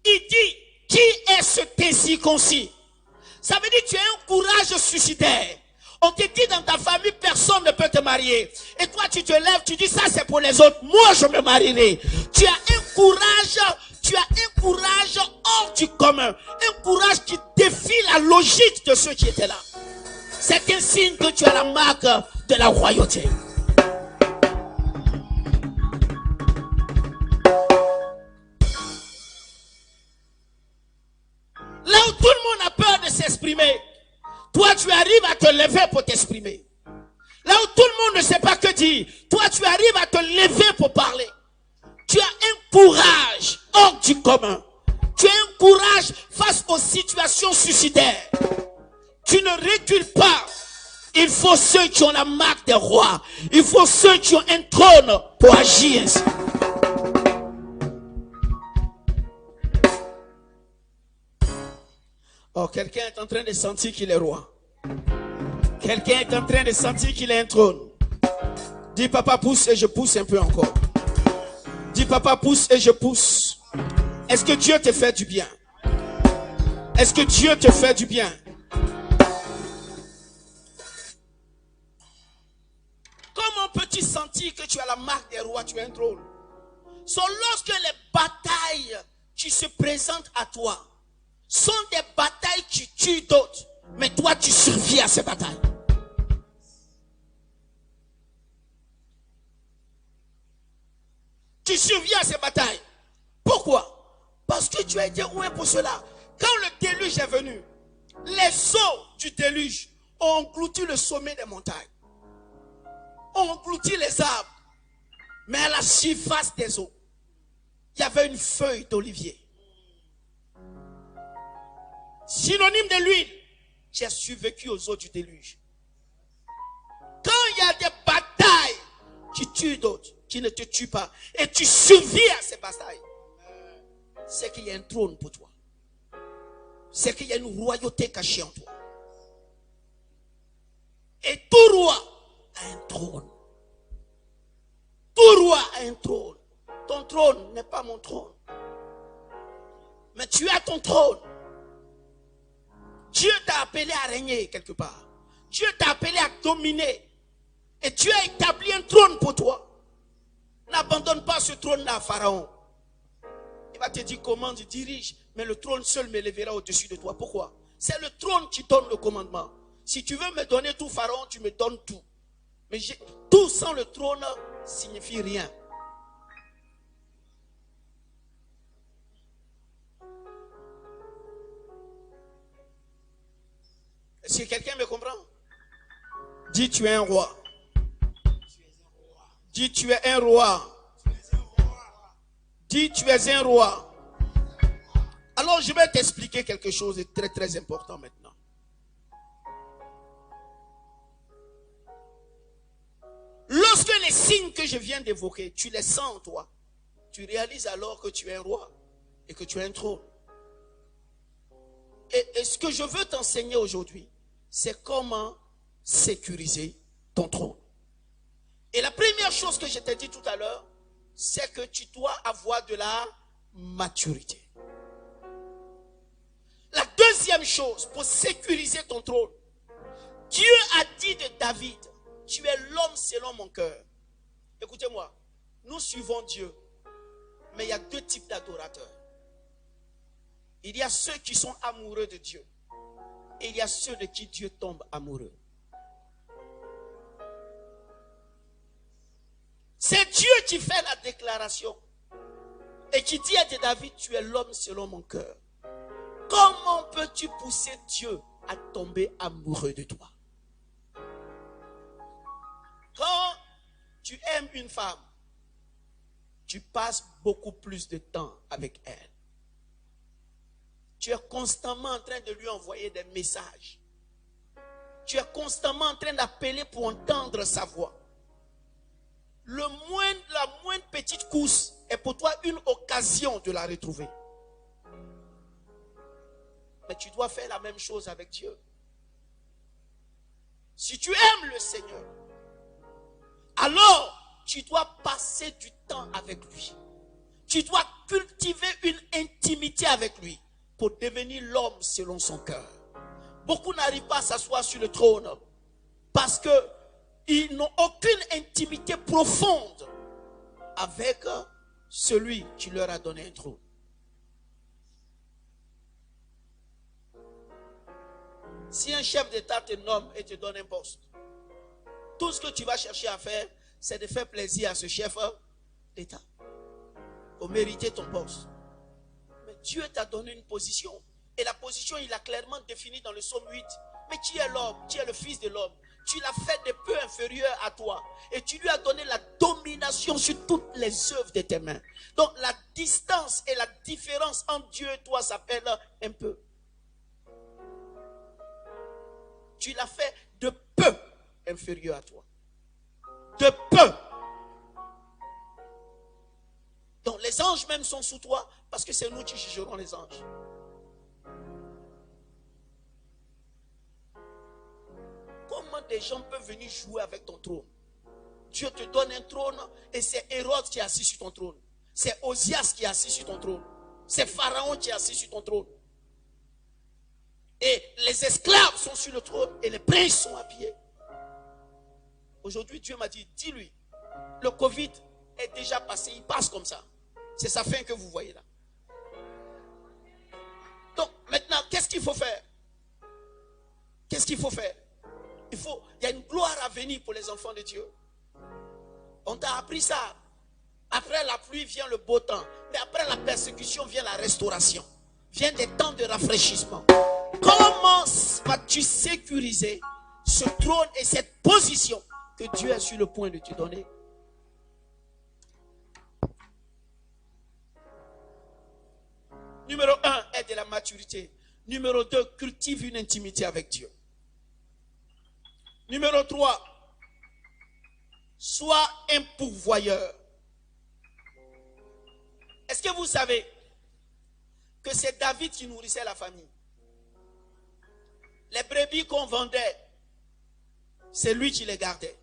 il dit, qui est ce incirconcis? Ça veut dire que tu as un courage suicidaire. On te dit dans ta famille, personne ne peut te marier. Et toi, tu te lèves, tu dis, ça c'est pour les autres. Moi, je me marierai. Tu as un courage hors du commun. Un courage qui défie la logique de ceux qui étaient là. C'est un signe que tu as la marque de la royauté. Là où tout le monde a peur de s'exprimer, toi, tu arrives à te lever pour t'exprimer. Là où tout le monde ne sait pas que dire, toi, tu arrives à te lever pour parler. Tu as un courage hors du commun. Tu as un courage face aux situations suicidaires. Tu ne recules pas. Il faut ceux qui ont la marque des rois. Il faut ceux qui ont un trône pour agir ainsi. Oh, quelqu'un est en train de sentir qu'il est roi. Quelqu'un est en train de sentir qu'il a un trône. Dis papa pousse et je pousse un peu encore. Dis papa pousse et je pousse. Est-ce que Dieu te fait du bien? Est-ce que Dieu te fait du bien? Comment peux-tu sentir que tu as la marque des rois, tu as un trône? C'est lorsque les batailles qui se présentent à toi sont des batailles qui tuent d'autres, mais toi tu survis à ces batailles. Tu survis à ces batailles. Pourquoi? Parce que tu as été oué pour cela. Quand le déluge est venu, les eaux du déluge ont englouti le sommet des montagnes, ont englouti les arbres, mais à la surface des eaux, il y avait une feuille d'olivier. Synonyme de l'huile, tu as survécu aux eaux du déluge. Quand il y a des batailles qui tuent d'autres, qui ne te tuent pas, et tu survis à ces batailles, c'est qu'il y a un trône pour toi. C'est qu'il y a une royauté cachée en toi. Et tout roi a un trône. Tout roi a un trône. Ton trône n'est pas mon trône. Mais tu as ton trône. Dieu t'a appelé à régner quelque part. Dieu t'a appelé à dominer. Et Dieu a établi un trône pour toi. N'abandonne pas ce trône-là à Pharaon. Il va te dire comment tu diriges, mais le trône seul me lèvera au-dessus de toi. Pourquoi? C'est le trône qui donne le commandement. Si tu veux me donner tout, Pharaon, tu me donnes tout. Mais tout sans le trône signifie rien. Est-ce que quelqu'un me comprend? Dis tu es un roi. Dis tu es un roi. Dis tu es un roi. Alors je vais t'expliquer quelque chose de très très important maintenant. Lorsque les signes que je viens d'évoquer, tu les sens en toi, tu réalises alors que tu es un roi et que tu as un trône. Et ce que je veux t'enseigner aujourd'hui, c'est comment sécuriser ton trône. Et la première chose que je t'ai dit tout à l'heure, c'est que tu dois avoir de la maturité. La deuxième chose pour sécuriser ton trône, Dieu a dit de David, tu es l'homme selon mon cœur. Écoutez-moi, nous suivons Dieu, mais il y a deux types d'adorateurs. Il y a ceux qui sont amoureux de Dieu et il y a ceux de qui Dieu tombe amoureux. C'est Dieu qui fait la déclaration et qui dit à David, tu es l'homme selon mon cœur. Comment peux-tu pousser Dieu à tomber amoureux de toi? Quand tu aimes une femme, tu passes beaucoup plus de temps avec elle. Tu es constamment en train de lui envoyer des messages. Tu es constamment en train d'appeler pour entendre sa voix. La moindre petite course est pour toi une occasion de la retrouver. Mais tu dois faire la même chose avec Dieu. Si tu aimes le Seigneur, alors tu dois passer du temps avec lui. Tu dois cultiver une intimité avec lui pour devenir l'homme selon son cœur. Beaucoup n'arrivent pas à s'asseoir sur le trône parce qu'ils n'ont aucune intimité profonde avec celui qui leur a donné un trône. Si un chef d'État te nomme et te donne un poste, tout ce que tu vas chercher à faire, c'est de faire plaisir à ce chef d'État pour mériter ton poste. Mais Dieu t'a donné une position. Et la position, il a clairement défini dans le psaume 8. Mais tu es l'homme, tu es le fils de l'homme. Tu l'as fait de peu inférieur à toi. Et tu lui as donné la domination sur toutes les œuvres de tes mains. Donc la distance et la différence entre Dieu et toi s'appelle un peu. Tu l'as fait de peu inférieur à toi. De peu. Donc les anges même sont sous toi parce que c'est nous qui jugerons les anges. Comment des gens peuvent venir jouer avec ton trône? Dieu te donne un trône et c'est Hérode qui est assis sur ton trône. C'est Osias qui est assis sur ton trône. C'est Pharaon qui est assis sur ton trône. Et les esclaves sont sur le trône et les princes sont à pied. Aujourd'hui, Dieu m'a dit, dis-lui, le Covid est déjà passé, il passe comme ça. C'est sa fin que vous voyez là. Donc, maintenant, qu'est-ce qu'il faut faire? Qu'est-ce qu'il faut faire? Il y a une gloire à venir pour les enfants de Dieu. On t'a appris ça. Après la pluie vient le beau temps. Mais après la persécution vient la restauration. Vient des temps de rafraîchissement. Comment vas-tu sécuriser ce trône et cette position que Dieu est sur le point de te donner? Numéro 1, est de la maturité. Numéro 2, cultive une intimité avec Dieu. Numéro 3, sois un pourvoyeur. Est-ce que vous savez que c'est David qui nourrissait la famille? Les brebis qu'on vendait, c'est lui qui les gardait.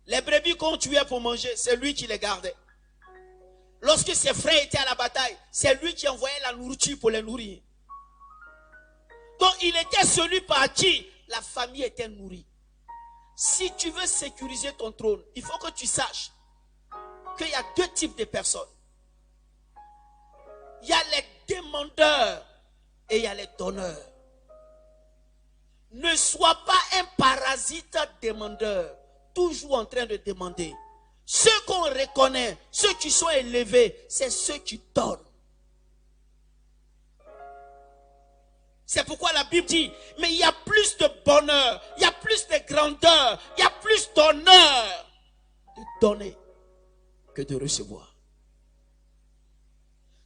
Les brebis qu'on tuait pour manger, c'est lui qui les gardait. Lorsque ses frères étaient à la bataille, c'est lui qui envoyait la nourriture pour les nourrir. Donc il était celui par qui la famille était nourrie. Si tu veux sécuriser ton trône, il faut que tu saches qu'il y a deux types de personnes. Il y a les demandeurs et il y a les donneurs. Ne sois pas un parasite demandeur, toujours en train de demander. Ceux qu'on reconnaît, ceux qui sont élevés, c'est ceux qui donnent. C'est pourquoi la Bible dit, mais il y a plus de bonheur, il y a plus de grandeur, il y a plus d'honneur de donner que de recevoir.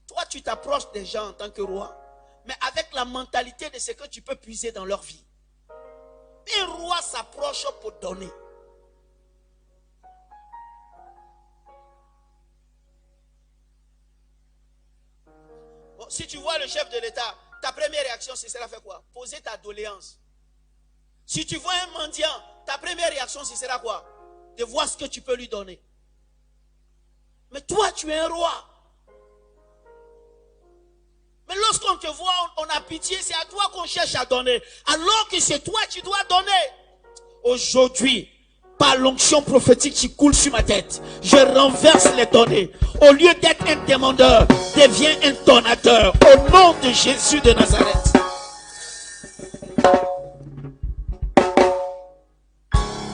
Toi, tu t'approches des gens en tant que roi, mais avec la mentalité de ce que tu peux puiser dans leur vie. Un roi s'approche pour donner. Bon, si tu vois le chef de l'État, ta première réaction, ce sera faire quoi? Poser ta doléance. Si tu vois un mendiant, ta première réaction, ce sera quoi? De voir ce que tu peux lui donner. Mais toi, tu es un roi. Mais lorsqu'on te voit, on a pitié, c'est à toi qu'on cherche à donner. Alors que c'est toi qui dois donner. Aujourd'hui, par l'onction prophétique qui coule sur ma tête, je renverse les données. Au lieu d'être un demandeur, deviens un donateur. Au nom de Jésus de Nazareth.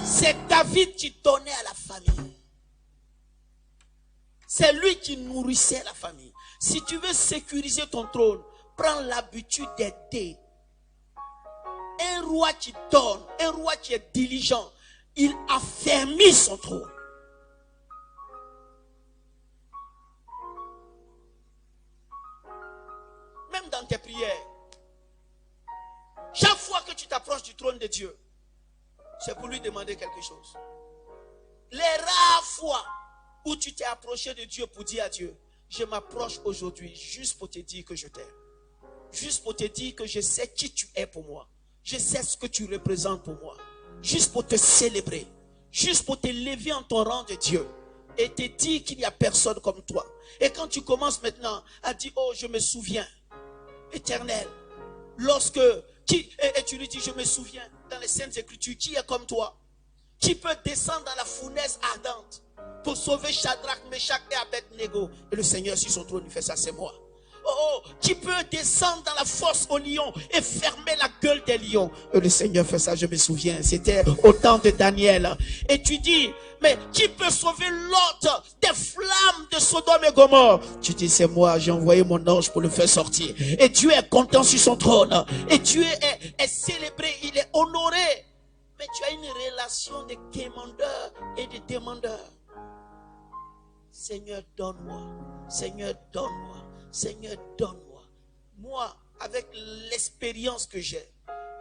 C'est David qui donnait à la famille. C'est lui qui nourrissait la famille. Si tu veux sécuriser ton trône, prends l'habitude d'aider roi qui donne, un roi qui est diligent, il affermit son trône. Même dans tes prières, chaque fois que tu t'approches du trône de Dieu, c'est pour lui demander quelque chose. Les rares fois où tu t'es approché de Dieu pour dire à Dieu, je m'approche aujourd'hui juste pour te dire que je t'aime. Juste pour te dire que je sais qui tu es pour moi. Je sais ce que tu représentes pour moi. Juste pour te célébrer. Juste pour te lever en ton rang de Dieu. Et te dire qu'il n'y a personne comme toi. Et quand tu commences maintenant à dire, oh, je me souviens, Éternel, lorsque, et tu lui dis, je me souviens, dans les Saintes Écritures, qui est comme toi? Qui peut descendre dans la fournaise ardente pour sauver Shadrach, Meshach et Abednego? Et le Seigneur sur son trône, il fait ça, c'est moi. Oh, qui peut descendre dans la fosse aux lions et fermer la gueule des lions? Et le Seigneur fait ça, je me souviens, c'était au temps de Daniel. Et tu dis, mais qui peut sauver Lot des flammes de Sodome et Gomorrhe? Tu dis, c'est moi, j'ai envoyé mon ange pour le faire sortir. Et Dieu est content sur son trône. Et Dieu est célébré, il est honoré. Mais tu as une relation de quémandeur et de demandeur. Seigneur, donne-moi. Seigneur, donne-moi. Seigneur, donne-moi. Moi, avec l'expérience que j'ai,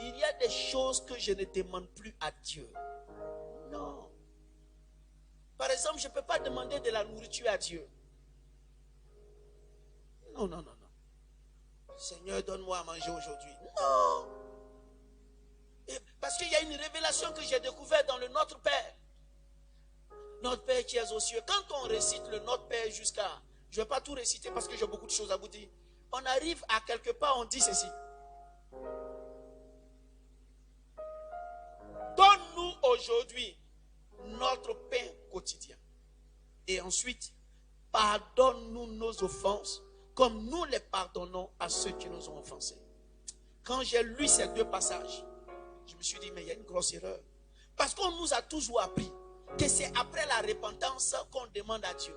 il y a des choses que je ne demande plus à Dieu. Non. Par exemple, je ne peux pas demander de la nourriture à Dieu. Non, non, non, non. Seigneur, donne-moi à manger aujourd'hui. Non. Parce qu'il y a une révélation que j'ai découverte dans le Notre Père. Notre Père qui est aux cieux. Quand on récite le Notre Père jusqu'à... Je ne vais pas tout réciter parce que j'ai beaucoup de choses à vous dire. On arrive à quelque part, on dit ceci. Donne-nous aujourd'hui notre pain quotidien. Et ensuite, pardonne-nous nos offenses comme nous les pardonnons à ceux qui nous ont offensés. Quand j'ai lu ces deux passages, je me suis dit, mais il y a une grosse erreur. Parce qu'on nous a toujours appris que c'est après la repentance qu'on demande à Dieu.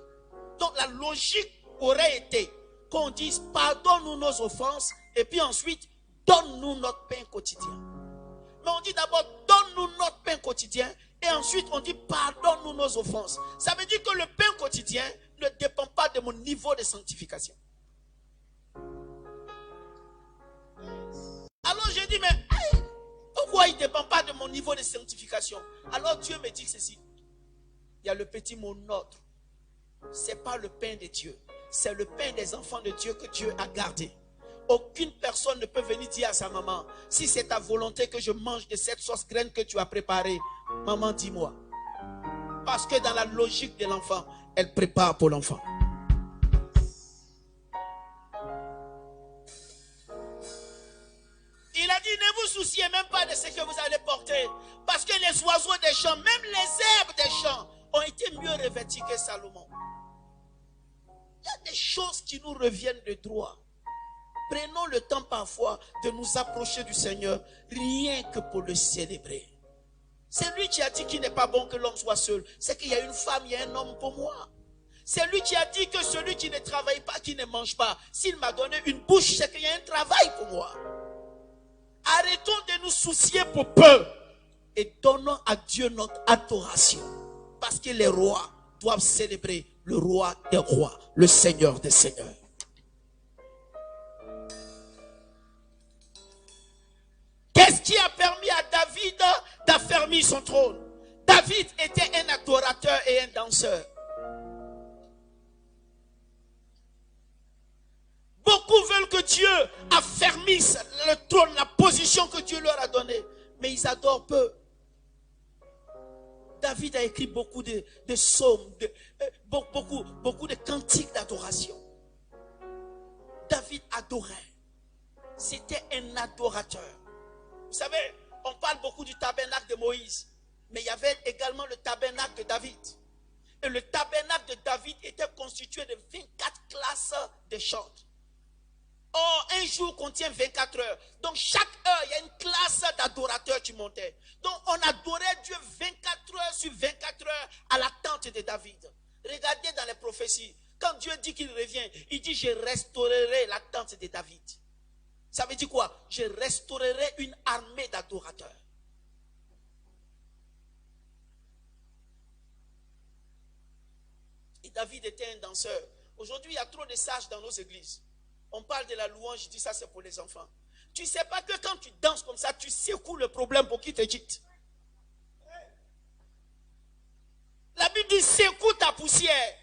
Donc la logique aurait été qu'on dise, pardonne-nous nos offenses, et puis ensuite, donne-nous notre pain quotidien. Mais on dit d'abord, donne-nous notre pain quotidien, et ensuite on dit, pardonne-nous nos offenses. Ça veut dire que le pain quotidien ne dépend pas de mon niveau de sanctification. Alors je dis, mais pourquoi il ne dépend pas de mon niveau de sanctification? Alors Dieu me dit ceci. Il y a le petit mot notre. Ce n'est pas le pain de Dieu. C'est le pain des enfants de Dieu que Dieu a gardé. Aucune personne ne peut venir dire à sa maman, si c'est ta volonté que je mange de cette sauce graine que tu as préparée, maman, dis-moi. Parce que dans la logique de l'enfant, elle prépare pour l'enfant. Il a dit, ne vous souciez même pas de ce que vous allez porter. Parce que les oiseaux des champs, même les herbes des champs, ont été mieux revêtis que Salomon. Il y a des choses qui nous reviennent de droit. Prenons le temps parfois de nous approcher du Seigneur, rien que pour le célébrer. C'est lui qui a dit qu'il n'est pas bon que l'homme soit seul. C'est qu'il y a une femme, il y a un homme pour moi. C'est lui qui a dit que celui qui ne travaille pas, qui ne mange pas, s'il m'a donné une bouche, c'est qu'il y a un travail pour moi. Arrêtons de nous soucier pour peu et donnons à Dieu notre adoration. Parce que les rois doivent célébrer le roi des rois, le Seigneur des seigneurs. Qu'est-ce qui a permis à David d'affermir son trône? David était un adorateur et un danseur. Beaucoup veulent que Dieu affermisse le trône, la position que Dieu leur a donnée. Mais ils adorent peu. David a écrit beaucoup de psaumes, beaucoup de cantiques d'adoration. David adorait. C'était un adorateur. Vous savez, on parle beaucoup du tabernacle de Moïse. Mais il y avait également le tabernacle de David. Et le tabernacle de David était constitué de 24 classes de chants. Or, un jour contient 24 heures. Donc, chaque heure, il y a une classe d'adorateurs qui montait. Donc, on adorait Dieu 24 heures sur 24 heures à la tente de David. Regardez dans les prophéties. Quand Dieu dit qu'il revient, il dit, je restaurerai la tente de David. Ça veut dire quoi? Je restaurerai une armée d'adorateurs. Et David était un danseur. Aujourd'hui, il y a trop de sages dans nos églises. On parle de la louange, je dis ça, c'est pour les enfants. Tu ne sais pas que quand tu danses comme ça, tu secoues le problème pour qu'il te quitte. La Bible dit, secoue ta poussière.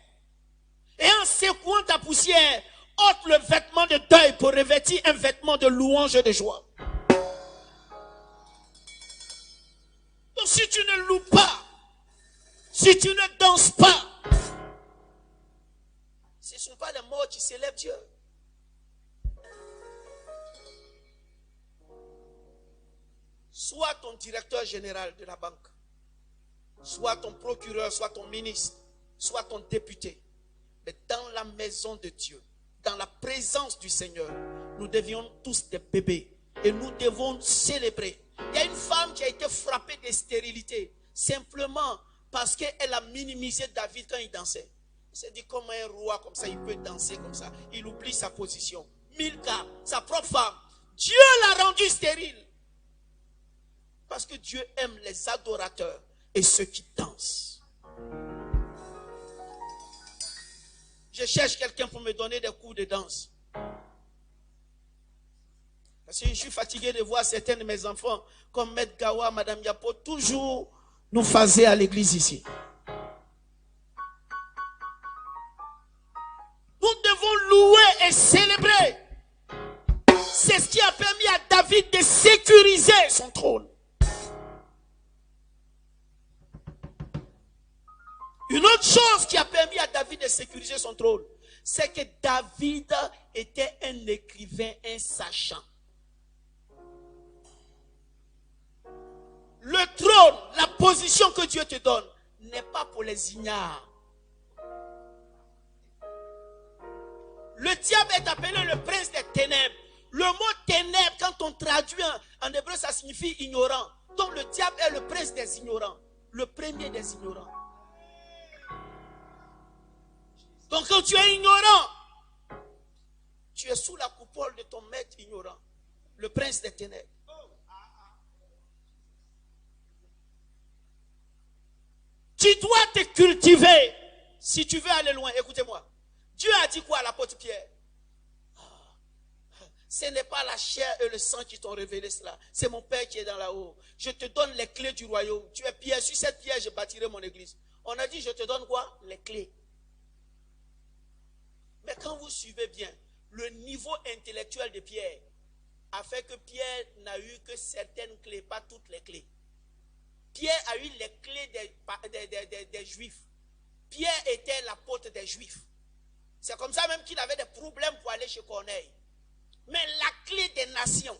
Et en secouant ta poussière, ôte le vêtement de deuil pour revêtir un vêtement de louange et de joie. Donc si tu ne loues pas, si tu ne danses pas, ce ne sont pas les morts qui célèbrent Dieu. Soit ton directeur général de la banque, soit ton procureur, soit ton ministre, soit ton député. Mais dans la maison de Dieu, dans la présence du Seigneur, nous devions tous des bébés. Et nous devons célébrer. Il y a une femme qui a été frappée de stérilité, simplement parce qu'elle a minimisé David quand il dansait. Il s'est dit, comment un roi comme ça, il peut danser comme ça. Il oublie sa position. Milka, sa propre femme, Dieu l'a rendue stérile. Parce que Dieu aime les adorateurs et ceux qui dansent. Je cherche quelqu'un pour me donner des cours de danse. Parce que je suis fatigué de voir certains de mes enfants, comme Maître Gawa, Madame Yapo, toujours nous phaser à l'église ici. Nous devons louer et célébrer. C'est ce qui a permis à David de sécuriser son trône. Une autre chose qui a permis à David de sécuriser son trône, c'est que David était un écrivain, un sachant. Le trône, la position que Dieu te donne, n'est pas pour les ignares. Le diable est appelé le prince des ténèbres. Le mot ténèbres, quand on traduit en hébreu, ça signifie ignorant. Donc le diable est le prince des ignorants, le premier des ignorants. Donc quand tu es ignorant, tu es sous la coupole de ton maître ignorant, le prince des ténèbres. Tu dois te cultiver si tu veux aller loin. Écoutez-moi. Dieu a dit quoi à l'apôtre Pierre? Ce n'est pas la chair et le sang qui t'ont révélé cela. C'est mon Père qui est dans là-haut. Je te donne les clés du royaume. Tu es Pierre. Sur cette pierre, je bâtirai mon église. On a dit, je te donne quoi? Les clés. Mais quand vous suivez bien, le niveau intellectuel de Pierre a fait que Pierre n'a eu que certaines clés, pas toutes les clés. Pierre a eu les clés des Juifs. Pierre était l'apôtre des Juifs. C'est comme ça même qu'il avait des problèmes pour aller chez Corneille. Mais la clé des nations,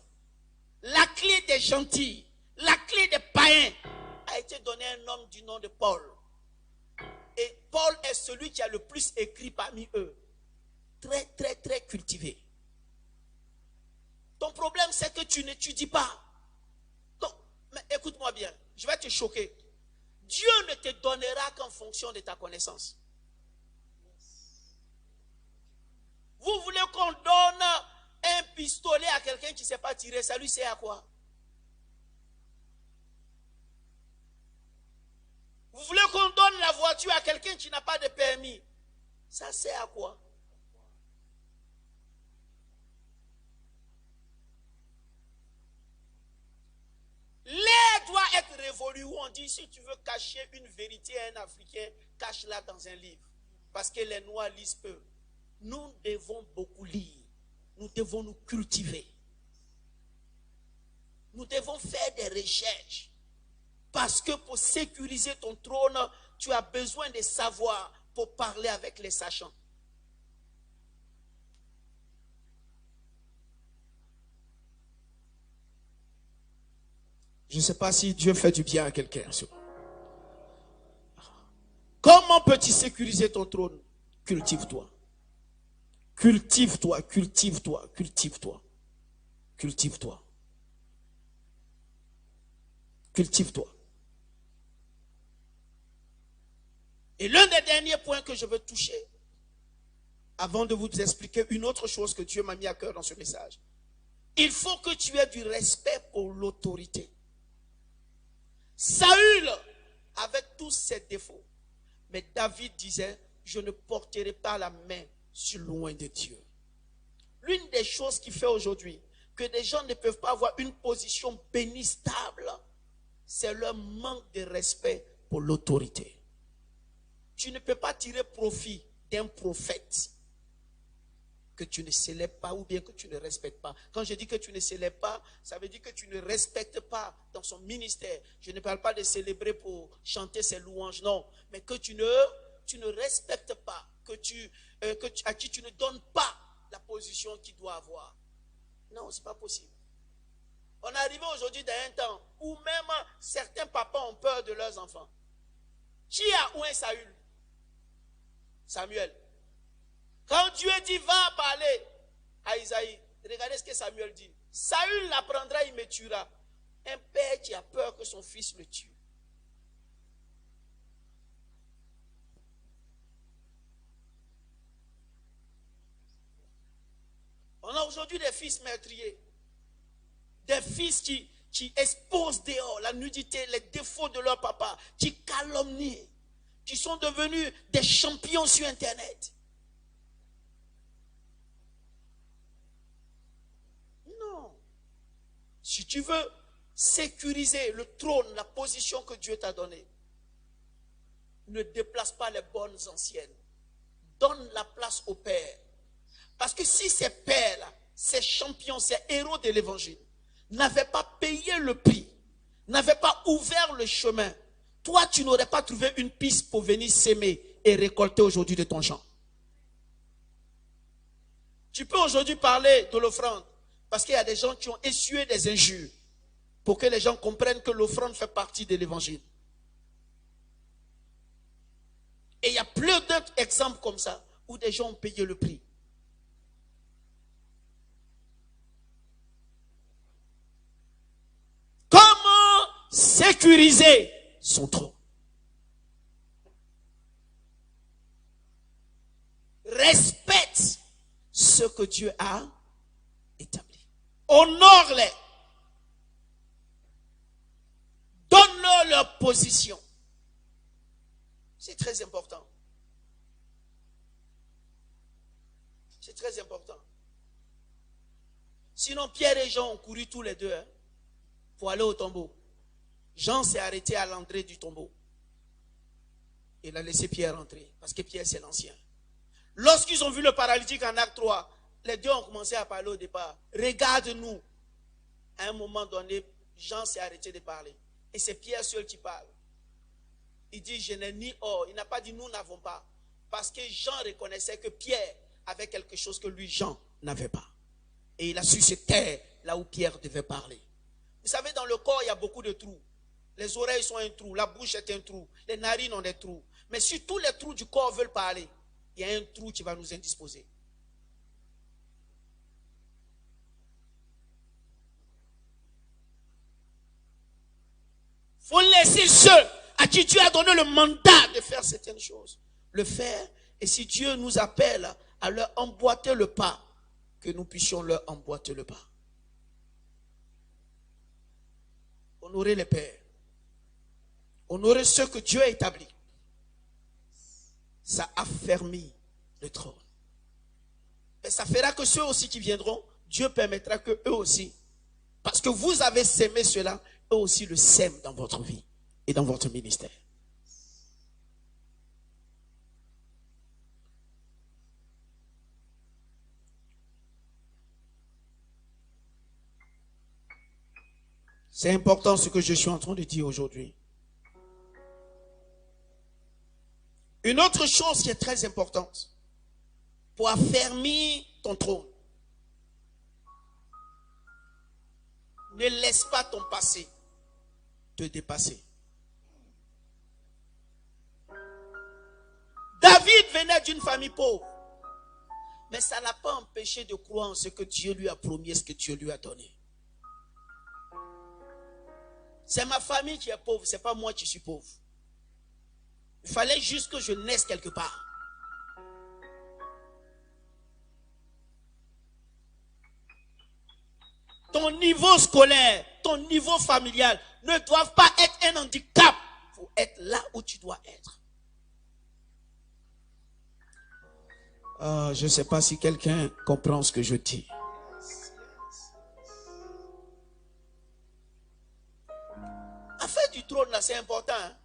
la clé des gentils, la clé des païens a été donnée à un homme du nom de Paul. Et Paul est celui qui a le plus écrit parmi eux. Très, très, très cultivé. Ton problème, c'est que tu n'étudies pas. Donc, mais écoute-moi bien, je vais te choquer. Dieu ne te donnera qu'en fonction de ta connaissance. Vous voulez qu'on donne un pistolet à quelqu'un qui ne sait pas tirer, ça lui sert à quoi? Vous voulez qu'on donne la voiture à quelqu'un qui n'a pas de permis, ça sert à quoi? L'air doit être révolu où on dit, si tu veux cacher une vérité à un Africain, cache-la dans un livre. Parce que les Noirs lisent peu. Nous devons beaucoup lire. Nous devons nous cultiver. Nous devons faire des recherches. Parce que pour sécuriser ton trône, tu as besoin de savoir pour parler avec les sachants. Je ne sais pas si Dieu fait du bien à quelqu'un. Comment peux-tu sécuriser ton trône? Cultive-toi. Cultive-toi, cultive-toi, cultive-toi. Cultive-toi. Cultive-toi. Et l'un des derniers points que je veux toucher, avant de vous expliquer une autre chose que Dieu m'a mis à cœur dans ce message, Il faut que tu aies du respect pour l'autorité. Saül avait tous ses défauts. Mais David disait, je ne porterai pas la main sur loin de Dieu. L'une des choses qui fait aujourd'hui que des gens ne peuvent pas avoir une position bénie stable, c'est leur manque de respect pour l'autorité. Tu ne peux pas tirer profit d'un prophète que tu ne célèbres pas ou bien que tu ne respectes pas. Quand je dis que tu ne célèbres pas, ça veut dire que tu ne respectes pas dans son ministère. Je ne parle pas de célébrer pour chanter ses louanges, non. Mais que tu ne respectes pas, à qui tu ne donnes pas la position qu'il doit avoir. Non, ce n'est pas possible. On est arrivé aujourd'hui dans un temps où même certains papas ont peur de leurs enfants. Qui a oué Saül? Samuel. Quand Dieu dit va parler à Isaïe, regardez ce que Samuel dit. Saül l'apprendra, il me tuera. Un père qui a peur que son fils le tue. On a aujourd'hui des fils meurtriers. Des fils qui exposent dehors la nudité, les défauts de leur papa, qui calomnient, qui sont devenus des champions sur Internet. Non. Si tu veux sécuriser le trône, la position que Dieu t'a donnée, ne déplace pas les bonnes anciennes. Donne la place au père. Parce que si ces pères-là, ces champions, ces héros de l'évangile, n'avaient pas payé le prix, n'avaient pas ouvert le chemin, toi, tu n'aurais pas trouvé une piste pour venir s'aimer et récolter aujourd'hui de ton champ. Tu peux aujourd'hui parler de l'offrande, parce qu'il y a des gens qui ont essuyé des injures, pour que les gens comprennent que l'offrande fait partie de l'évangile. Et il y a plein d'autres exemples comme ça, où des gens ont payé le prix. Comment sécuriser son trône? Respecte ce que Dieu a établi. Honore-les. Donne-leur leur position. C'est très important. C'est très important. Sinon, Pierre et Jean ont couru tous les deux pour aller au tombeau. Jean s'est arrêté à l'entrée du tombeau. Il a laissé Pierre entrer, parce que Pierre c'est l'ancien. Lorsqu'ils ont vu le paralytique en acte 3, les deux ont commencé à parler au départ. Regarde-nous. À un moment donné, Jean s'est arrêté de parler. Et c'est Pierre seul qui parle. Il dit, je n'ai ni or. Il n'a pas dit, nous n'avons pas. Parce que Jean reconnaissait que Pierre avait quelque chose que lui, Jean, n'avait pas. Et il a su se taire là où Pierre devait parler. Vous savez, dans le corps, il y a beaucoup de trous. Les oreilles sont un trou, la bouche est un trou, les narines ont des trous. Mais si tous les trous du corps veulent parler, il y a un trou qui va nous indisposer. Il faut laisser ceux à qui Dieu a donné le mandat de faire certaines choses, le faire. Et si Dieu nous appelle à leur emboîter le pas, que nous puissions leur emboîter le pas. Honorer les pères. Honorer ceux que Dieu a établis. Ça affermit le trône. Et ça fera que ceux aussi qui viendront, Dieu permettra que eux aussi, parce que vous avez sémé cela, eux aussi le sèment dans votre vie et dans votre ministère. C'est important ce que je suis en train de dire aujourd'hui. Une autre chose qui est très importante pour affermir ton trône. Ne laisse pas ton passé te dépasser. David venait d'une famille pauvre. Mais ça n'a pas empêché de croire en ce que Dieu lui a promis et ce que Dieu lui a donné. C'est ma famille qui est pauvre, ce n'est pas moi qui suis pauvre. Il fallait juste que je naisse quelque part. ton niveau scolaire, ton niveau familial ne doivent pas être un handicap. Il faut être là où tu dois être. Je ne sais pas si quelqu'un comprend ce que je dis. Affaire du trône, là, c'est important. Hein?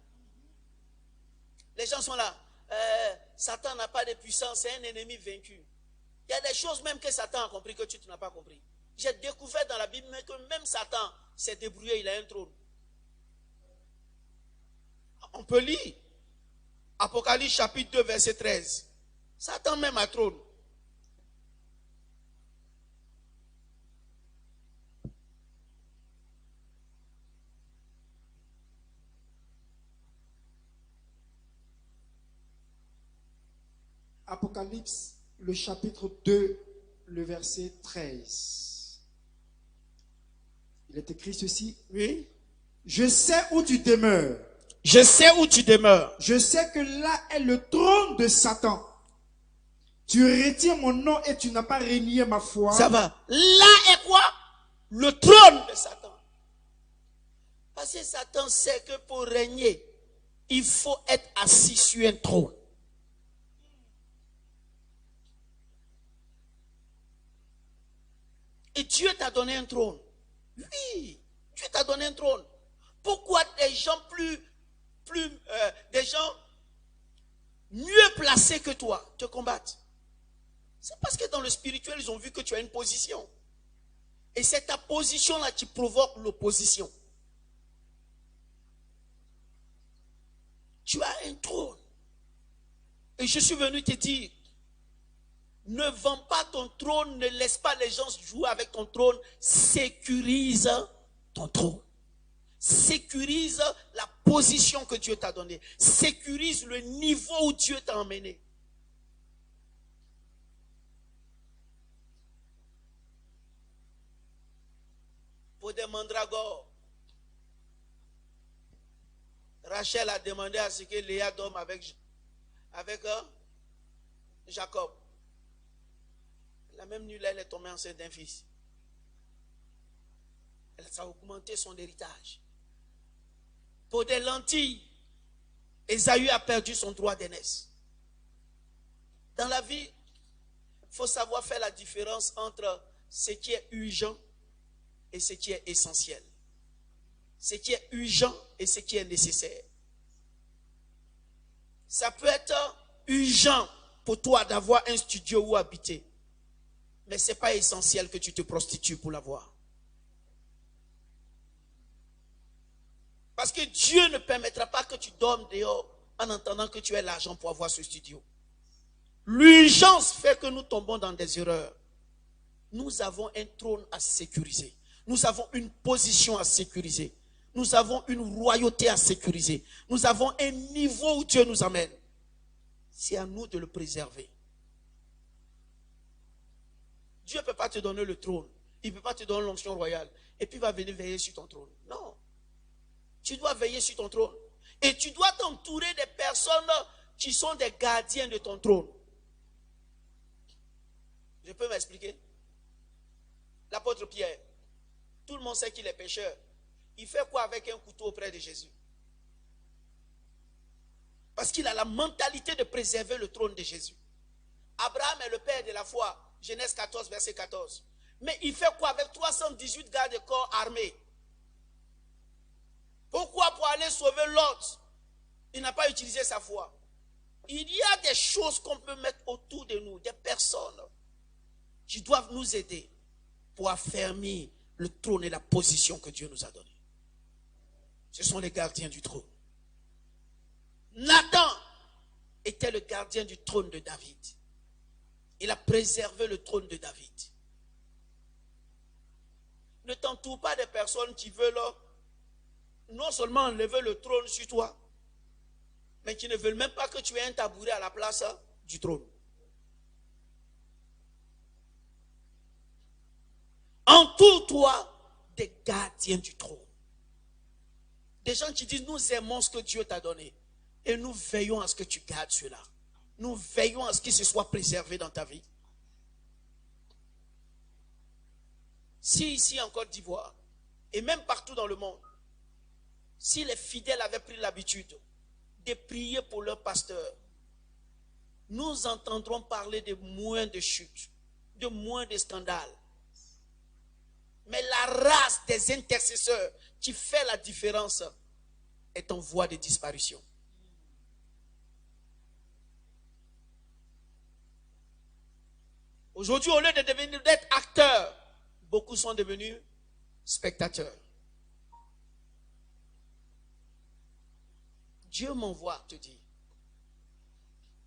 Les gens sont là. Satan n'a pas de puissance, c'est un ennemi vaincu. Il y a des choses même que Satan a compris que tu n'as pas compris. J'ai découvert dans la Bible que même Satan s'est débrouillé, il a un trône. On peut lire. Apocalypse chapitre 2, verset 13. Satan même a trône. Apocalypse, le chapitre 2, le verset 13. Il est écrit ceci. Oui. Je sais où tu demeures. Je sais où tu demeures. Je sais que là est le trône de Satan. Tu retires mon nom et tu n'as pas renié ma foi. Ça va. Là est quoi? Le trône de Satan. Parce que Satan sait que pour régner, il faut être assis sur un trône. Et Dieu t'a donné un trône. Oui, Dieu t'a donné un trône. Pourquoi des gens des gens mieux placés que toi te combattent? C'est parce que dans le spirituel, ils ont vu que tu as une position. Et c'est ta position-là qui provoque l'opposition. Tu as un trône. Et je suis venu te dire, ne vends pas ton trône, ne laisse pas les gens jouer avec ton trône. Sécurise ton trône. Sécurise la position que Dieu t'a donnée. Sécurise le niveau où Dieu t'a emmené. Pour des mandragores, Rachel a demandé à ce que Léa dorme avec Jacob. La même nuit là, elle est tombée enceinte d'un fils. Ça a augmenté son héritage. Pour des lentilles, Ésaü a perdu son droit d'aînesse. Dans la vie, il faut savoir faire la différence entre ce qui est urgent et ce qui est essentiel. Ce qui est urgent et ce qui est nécessaire. Ça peut être urgent pour toi d'avoir un studio où habiter. Mais ce n'est pas essentiel que tu te prostitues pour l'avoir. Parce que Dieu ne permettra pas que tu dormes dehors en entendant que tu aies l'argent pour avoir ce studio. L'urgence fait que nous tombons dans des erreurs. Nous avons un trône à sécuriser. Nous avons une position à sécuriser. Nous avons une royauté à sécuriser. Nous avons un niveau où Dieu nous amène. C'est à nous de le préserver. Dieu ne peut pas te donner le trône. Il ne peut pas te donner l'onction royale. Et puis il va venir veiller sur ton trône. Non. Tu dois veiller sur ton trône. Et tu dois t'entourer des personnes qui sont des gardiens de ton trône. Je peux m'expliquer? L'apôtre Pierre, tout le monde sait qu'il est pécheur. Il fait quoi avec un couteau auprès de Jésus? Parce qu'il a la mentalité de préserver le trône de Jésus. Abraham est le père de la foi. Genèse 14, verset 14. Mais il fait quoi avec 318 gardes-corps armés? Pourquoi pour aller sauver Lot, il n'a pas utilisé sa foi? Il y a des choses qu'on peut mettre autour de nous, des personnes qui doivent nous aider pour affermir le trône et la position que Dieu nous a donnée. Ce sont les gardiens du trône. Nathan était le gardien du trône de David. Il a préservé le trône de David. Ne t'entoure pas de personnes qui veulent non seulement enlever le trône sur toi, mais qui ne veulent même pas que tu aies un tabouret à la place du trône. Entoure-toi des gardiens du trône. Des gens qui disent, nous aimons ce que Dieu t'a donné. Et nous veillons à ce que tu gardes cela. Nous veillons à ce qu'il se soit préservé dans ta vie. Si ici en Côte d'Ivoire, et même partout dans le monde, si les fidèles avaient pris l'habitude de prier pour leur pasteur, nous entendrons parler de moins de chutes, de moins de scandales. Mais la race des intercesseurs qui fait la différence est en voie de disparition. Aujourd'hui, au lieu de devenir d'être acteurs, beaucoup sont devenus spectateurs. Dieu m'envoie te dire,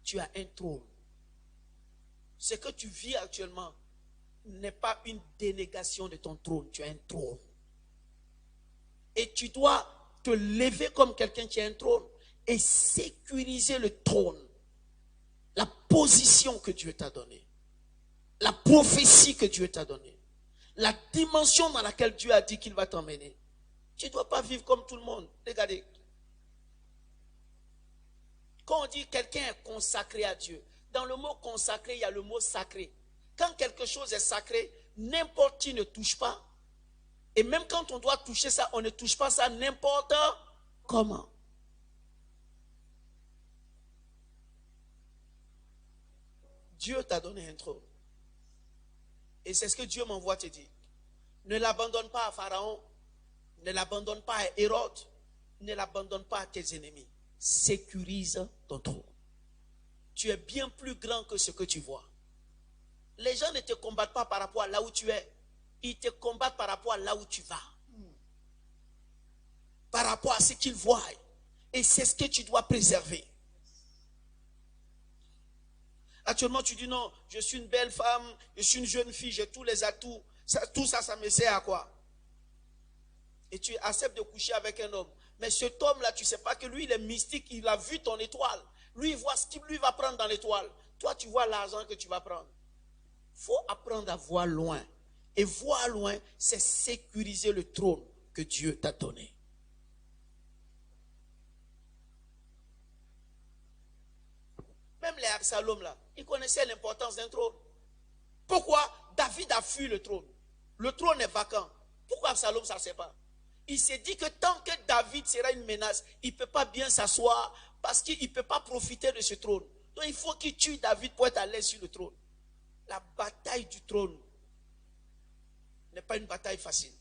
tu as un trône. Ce que tu vis actuellement n'est pas une dénégation de ton trône, tu as un trône. Et tu dois te lever comme quelqu'un qui a un trône et sécuriser le trône, la position que Dieu t'a donnée, la prophétie que Dieu t'a donnée, la dimension dans laquelle Dieu a dit qu'il va t'emmener. Tu ne dois pas vivre comme tout le monde. Regardez. Quand on dit quelqu'un est consacré à Dieu, dans le mot consacré, il y a le mot sacré. Quand quelque chose est sacré, n'importe qui ne touche pas. Et même quand on doit toucher ça, on ne touche pas ça n'importe comment. Dieu t'a donné un trône. Et c'est ce que Dieu m'envoie te dire. Ne l'abandonne pas à Pharaon, ne l'abandonne pas à Hérode, ne l'abandonne pas à tes ennemis. Sécurise ton trône. Tu es bien plus grand que ce que tu vois. Les gens ne te combattent pas par rapport à là où tu es. Ils te combattent par rapport à là où tu vas. Par rapport à ce qu'ils voient. Et c'est ce que tu dois préserver. Actuellement, tu dis non, je suis une belle femme, je suis une jeune fille, j'ai tous les atouts. Tout ça, ça me sert à quoi? Et tu acceptes de coucher avec un homme. Mais cet homme-là, tu ne sais pas que lui, il est mystique, il a vu ton étoile. Lui, il voit ce qu'il lui va prendre dans l'étoile. Toi, tu vois l'argent que tu vas prendre. Il faut apprendre à voir loin. Et voir loin, c'est sécuriser le trône que Dieu t'a donné. Même les Absalom là, ils connaissaient l'importance d'un trône. Pourquoi David a fui le trône? Le trône est vacant. Pourquoi Absalom ça ne sait pas? Il s'est dit que tant que David sera une menace, il ne peut pas bien s'asseoir parce qu'il ne peut pas profiter de ce trône. Donc il faut qu'il tue David pour être à l'aise sur le trône. La bataille du trône n'est pas une bataille facile.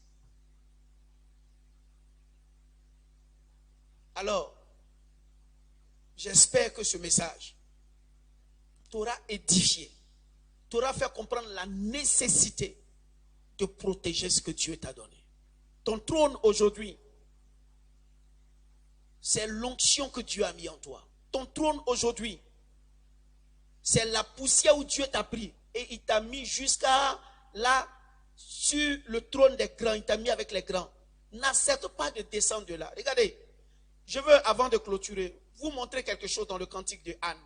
Alors, j'espère que ce message t'aura édifié, t'aura fait comprendre la nécessité de protéger ce que Dieu t'a donné. Ton trône aujourd'hui, c'est l'onction que Dieu a mis en toi. Ton trône aujourd'hui, c'est la poussière où Dieu t'a pris et il t'a mis jusqu'à là, sur le trône des grands, il t'a mis avec les grands. N'accepte pas de descendre de là. Regardez, je veux, avant de clôturer, vous montrer quelque chose dans le cantique de Anne.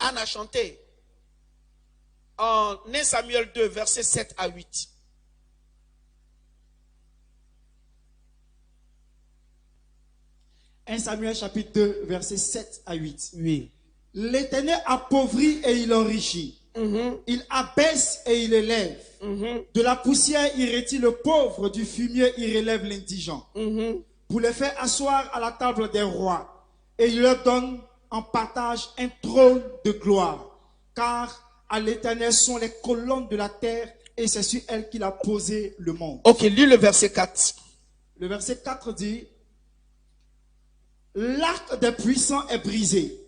Anne a chanté en 1 Samuel 2, versets 7 à 8. « 1 Samuel chapitre 2, versets 7 à 8. Oui. L'Éternel appauvrit et il enrichit. Il abaisse et il élève. De la poussière, il retire le pauvre. Du fumier, il relève l'indigent. Pour les faire asseoir à la table des rois. Et il leur donne en partage un trône de gloire. Car à l'Éternel sont les colonnes de la terre et c'est sur elles qu'il a posé le monde. Ok, lis le verset 4. Le verset 4 dit: l'arc des puissants est brisé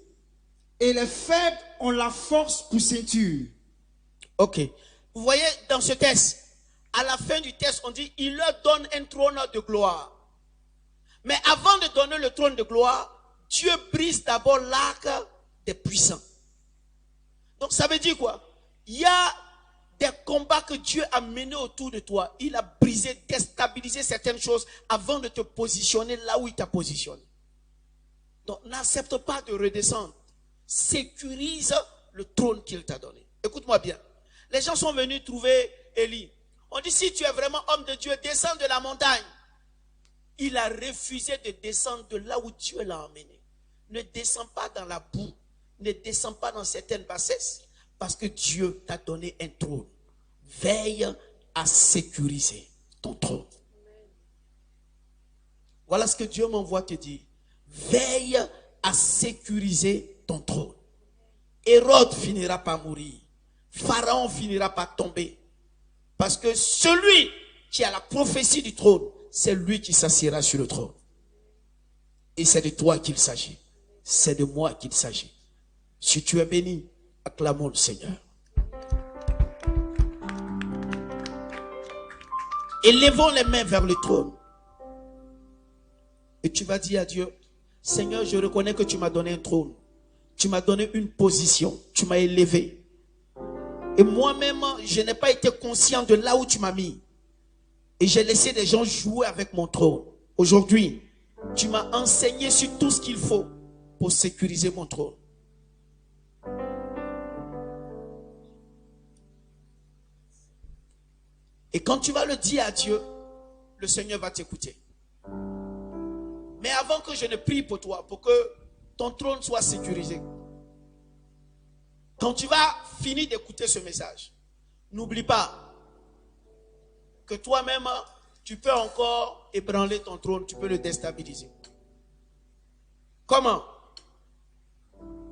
et les faibles ont la force pour ceinture. Ok. Vous voyez dans ce texte, à la fin du texte, on dit il leur donne un trône de gloire. Mais avant de donner le trône de gloire, Dieu brise d'abord l'arc des puissants. Donc ça veut dire quoi? Il y a des combats que Dieu a menés autour de toi. Il a brisé, déstabilisé certaines choses avant de te positionner là où il t'a positionné. Donc n'accepte pas de redescendre. Sécurise le trône qu'il t'a donné. Écoute-moi bien. Les gens sont venus trouver Élie. On dit si tu es vraiment homme de Dieu, descends de la montagne. Il a refusé de descendre de là où Dieu l'a emmené. Ne descends pas dans la boue. Ne descends pas dans certaines bassesses. Parce que Dieu t'a donné un trône. Veille à sécuriser ton trône. Voilà ce que Dieu m'envoie te dire. Veille à sécuriser ton trône. Hérode finira par mourir. Pharaon finira par tomber. Parce que celui qui a la prophétie du trône, c'est lui qui s'assiera sur le trône. Et c'est de toi qu'il s'agit. C'est de moi qu'il s'agit. Si tu es béni, acclamons le Seigneur. Élevons les mains vers le trône. Et tu vas dire à Dieu, Seigneur, je reconnais que tu m'as donné un trône. Tu m'as donné une position. Tu m'as élevé. Et moi-même, je n'ai pas été conscient de là où tu m'as mis. Et j'ai laissé des gens jouer avec mon trône. Aujourd'hui, tu m'as enseigné sur tout ce qu'il faut pour sécuriser mon trône. Et quand tu vas le dire à Dieu, le Seigneur va t'écouter. Mais avant que je ne prie pour toi, pour que ton trône soit sécurisé, quand tu vas finir d'écouter ce message, n'oublie pas que toi-même, tu peux encore ébranler ton trône, tu peux le déstabiliser. Comment?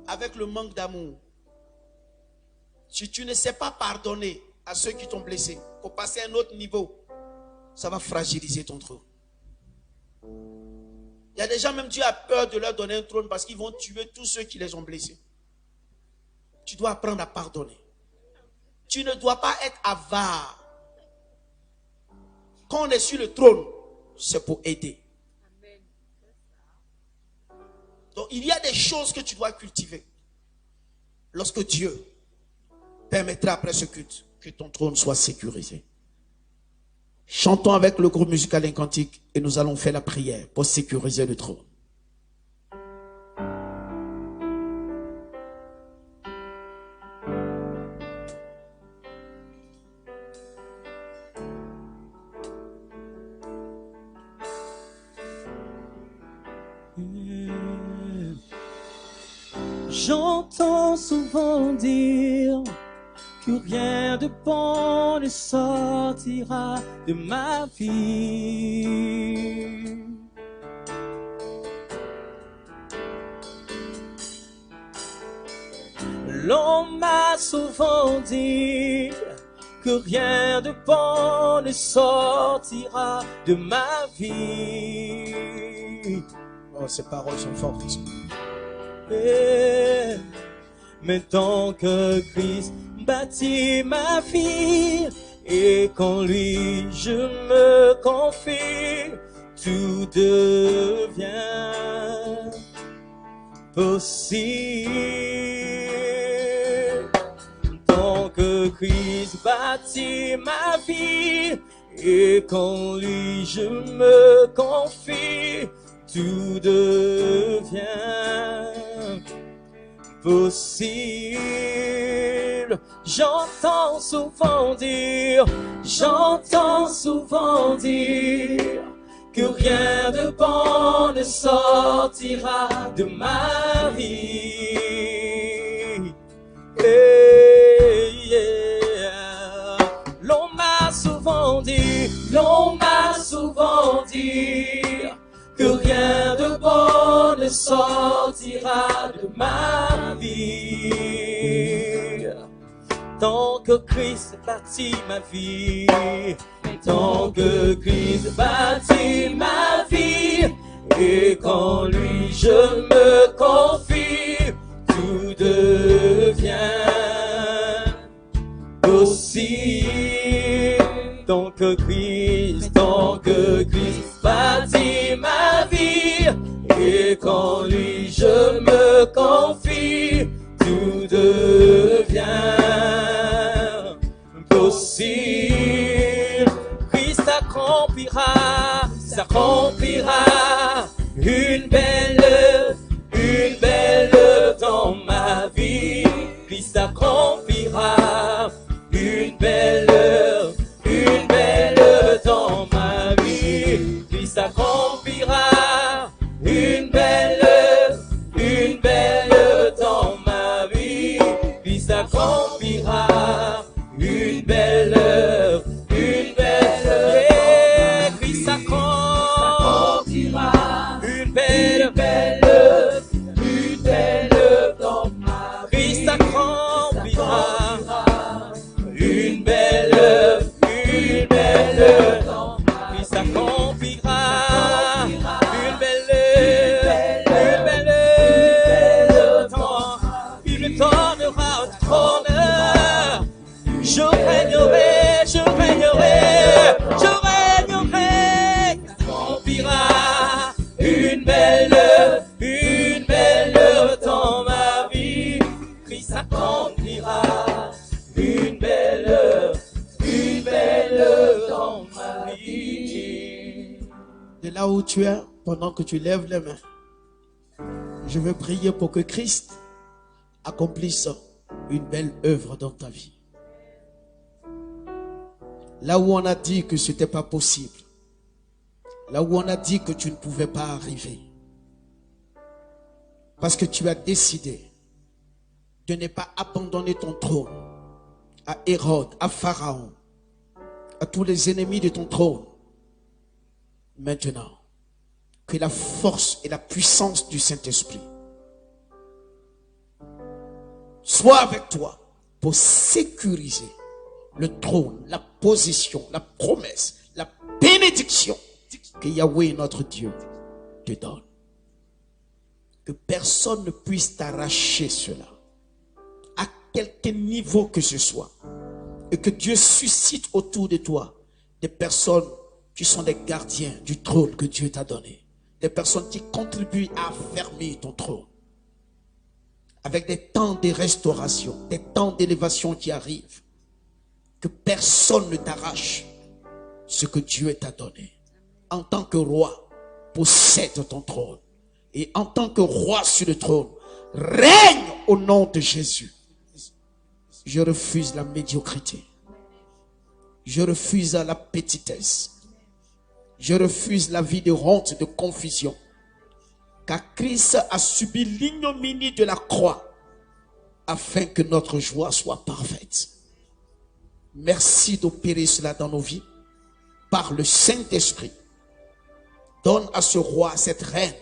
Avec le manque d'amour. Si tu ne sais pas pardonner à ceux qui t'ont blessé, pour passer à un autre niveau, ça va fragiliser ton trône. Il y a des gens, même Dieu a peur de leur donner un trône parce qu'ils vont tuer tous ceux qui les ont blessés. Tu dois apprendre à pardonner. Tu ne dois pas être avare. Quand on est sur le trône, c'est pour aider. Donc il y a des choses que tu dois cultiver. Lorsque Dieu permettra après ce culte que ton trône soit sécurisé. Chantons avec le groupe musical Incantique et nous allons faire la prière pour sécuriser le trône. J'entends souvent dire que rien de bon ne sortira de ma vie. L'on m'a souvent dit que rien de bon ne sortira de ma vie. Oh, ces paroles sont fortes. Mais tant que Christ bâtit ma vie et qu'en lui je me confie, tout devient possible. Tant que Christ bâtit ma vie et qu'en lui je me confie, tout devient possible. J'entends souvent dire que rien de bon ne sortira de ma vie. L'on m'a souvent dit que rien de bon ne sortira de ma vie. Tant que Christ bâtit ma vie, tant que Christ bâtit ma vie, et qu'en lui je me confie, tout devient possible. Tant que Christ bâtit ma vie, et qu'en lui je me confie, tout devient possible. Christ s'accomplira une belle dans ma vie. Christ accomplira une belle dans ma vie. Christ accomplira une belle dans ma vie. Christ accomplira une belle où tu es, pendant que tu lèves les mains, je veux prier pour que Christ accomplisse une belle œuvre dans ta vie. Là où on a dit que ce n'était pas possible, là où on a dit que tu ne pouvais pas arriver, parce que tu as décidé de ne pas abandonner ton trône à Hérode, à Pharaon, à tous les ennemis de ton trône. Maintenant, que la force et la puissance du Saint-Esprit soient avec toi pour sécuriser le trône, la position, la promesse, la bénédiction que Yahweh notre Dieu te donne. Que personne ne puisse t'arracher cela, à quelque niveau que ce soit. Et que Dieu suscite autour de toi des personnes qui sont des gardiens du trône que Dieu t'a donné. Des personnes qui contribuent à affermir ton trône. Avec des temps de restauration, des temps d'élévation qui arrivent. Que personne ne t'arrache ce que Dieu t'a donné. En tant que roi, possède ton trône. Et en tant que roi sur le trône, règne au nom de Jésus. Je refuse la médiocrité. Je refuse la petitesse. Je refuse la vie de honte, de confusion. Car Christ a subi l'ignominie de la croix afin que notre joie soit parfaite. Merci d'opérer cela dans nos vies par le Saint-Esprit. Donne à ce roi, à cette reine,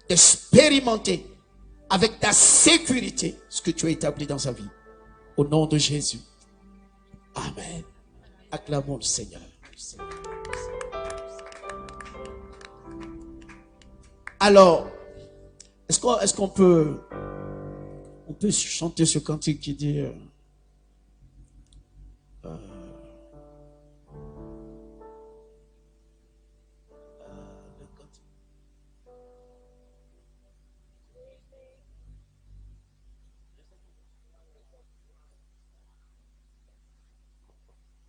d'expérimenter avec ta sécurité ce que tu as établi dans sa vie. Au nom de Jésus. Amen. Acclamons le Seigneur. Alors, est-ce qu'on peut chanter ce cantique qui dit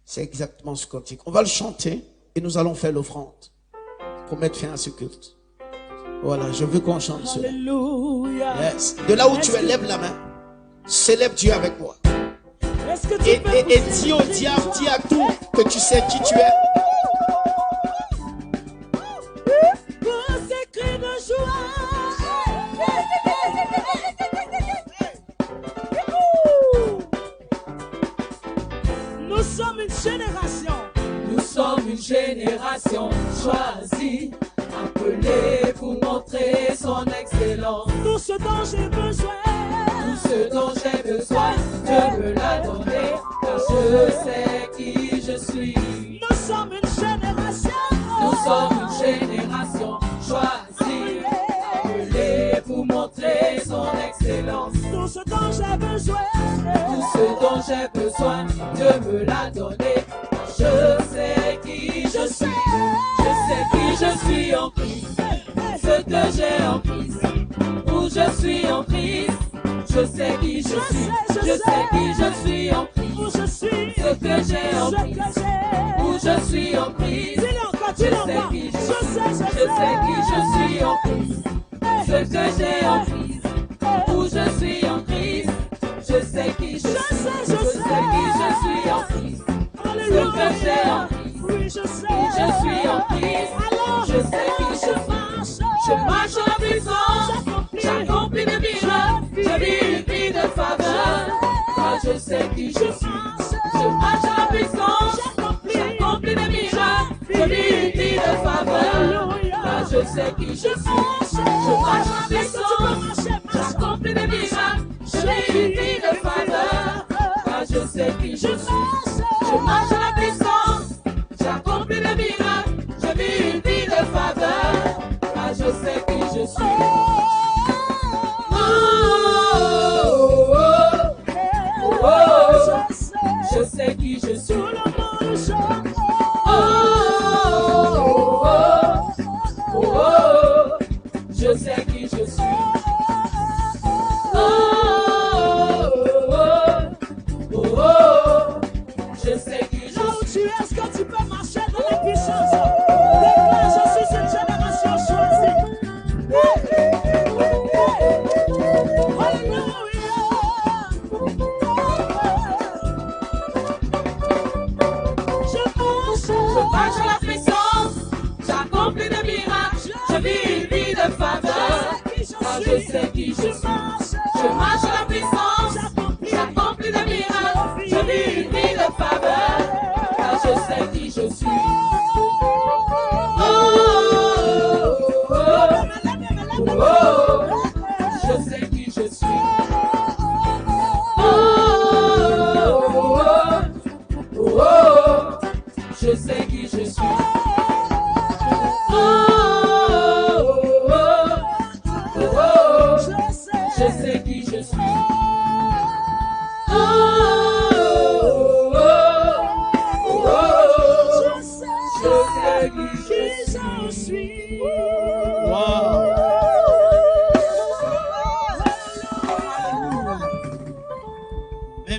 c'est exactement ce cantique. On va le chanter et nous allons faire l'offrande pour mettre fin à ce culte. Voilà, je veux qu'on chante cela. Yes. De là où tu es, lève la main. Célèbre Dieu avec moi. Et dis au diable, dis à tout que tu sais qui tu es. Nous sommes une génération. Nous sommes une génération choisie, appelée pour montrer son excellence. Tout ce dont j'ai besoin, tout ce dont j'ai besoin, Dieu me l'a donné, car je sais qui je suis. Nous sommes une génération. Nous sommes une génération choisie, appelée pour montrer son excellence. Tout ce dont j'ai besoin, tout ce dont j'ai besoin, Dieu me l'a donné. Je sais qui je suis, je sais qui je suis en Christ, ce que j'ai en Christ, où je suis en Christ, je sais qui je suis, je sais qui je suis en Christ, où je suis, ce que j'ai en Christ, où je suis en Christ, je sais qui je suis en Christ, ce que j'ai en Christ, où je suis en Christ, je sais qui je suis, je sais qui je suis en Christ. Ce que j'ai en Christ, oui, je suis en Christ, alors je sais qui je marche en la puissance, j'accomplis des miracles, je vis une vie de faveur, car je sais qui je suis, je marche en la puissance, j'accomplis des miracles, je vis une vie de faveur, car je sais qui je suis, je marche en la puissance, j'accomplis des miracles, je vis une vie de faveur, car je sais qui je suis. Je marche à la puissance, j'accomplis des miracles, je vis une vie de faveur, car je sais qui je suis. Je sais qui je suis. Je sais qui je suis.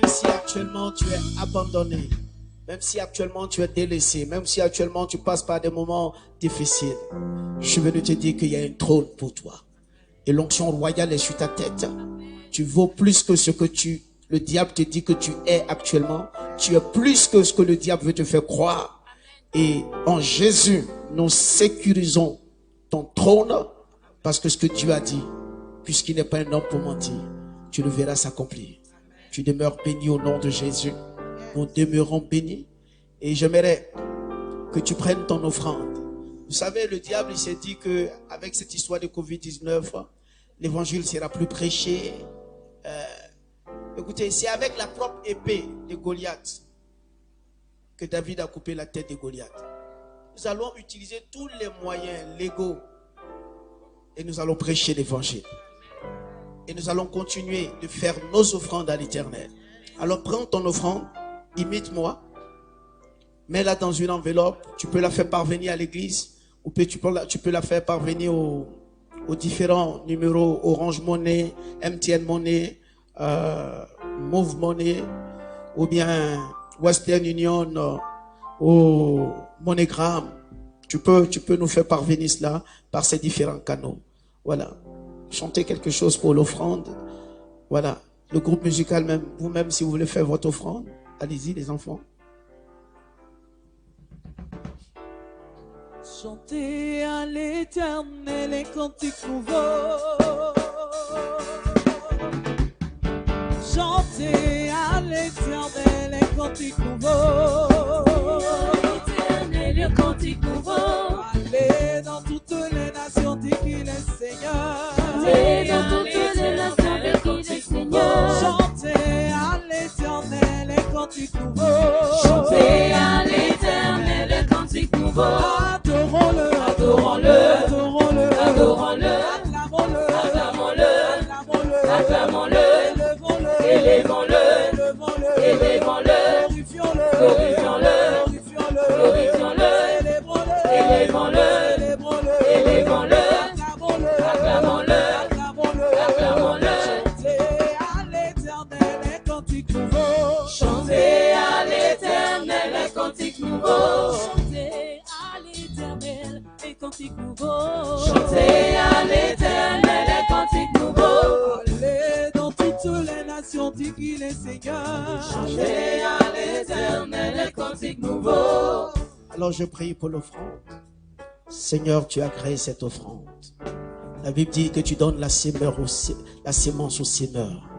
même si actuellement tu es abandonné, même si actuellement tu es délaissé, même si actuellement tu passes par des moments difficiles, je suis venu te dire qu'il y a un trône pour toi. Et l'onction royale est sur ta tête. Tu vaux plus que ce que le diable te dit que tu es actuellement. Tu es plus que ce que le diable veut te faire croire. Et en Jésus, nous sécurisons ton trône parce que ce que Dieu a dit, puisqu'il n'est pas un homme pour mentir, tu le verras s'accomplir. Tu demeures béni au nom de Jésus. Nous demeurons bénis. Et j'aimerais que tu prennes ton offrande. Vous savez, le diable, il s'est dit qu'avec cette histoire de Covid-19, l'évangile sera plus prêché. Écoutez, c'est avec la propre épée de Goliath que David a coupé la tête de Goliath. Nous allons utiliser tous les moyens légaux et nous allons prêcher l'évangile. Et nous allons continuer de faire nos offrandes à l'Éternel. Alors prends ton offrande, imite-moi, mets-la dans une enveloppe. Tu peux la faire parvenir à l'église ou tu peux la faire parvenir aux différents numéros Orange Money, MTN Money, Move Money ou bien Western Union ou MoneyGram. Tu peux nous faire parvenir cela par ces différents canaux. Voilà. Chantez quelque chose pour l'offrande. Voilà. Le groupe musical même, vous-même, si vous voulez faire votre offrande, allez-y les enfants. Chantez à l'Éternel les cantiques nouveaux. Chantez à l'Éternel les cantiques nouveaux. L'Éternel les cantiques nouveaux. Allez dans toutes les nations, dis qu'il est Seigneur. Allez dans toutes les nations, dis qu'il est Seigneur. Chantez à l'Éternel les cantiques nouveaux. Chantez à l'Éternel les cantiques nouveaux. Adorons-le, adorons-le, adorons-le, adorons-le, acclamons-le, acclamons-le, acclamons-le, élevons-le, élevons-le, élevons-le, glorifions-le, glorifions-le, glorifions-le, élevons-le, élevons-le, acclamons-le, acclamons-le. Chantez à l'Éternel les cantiques nouveaux. Chantez à l'Éternel les cantiques nouveaux. Chantez à l'Éternel les cantiques nouveaux. Allez dans toutes les nations, dis qu'il est Seigneur. Chantez à l'Éternel les cantiques nouveaux. Alors je prie pour l'offrande. Seigneur, tu as créé cette offrande. La Bible dit que tu donnes la sémence aux sémeurs,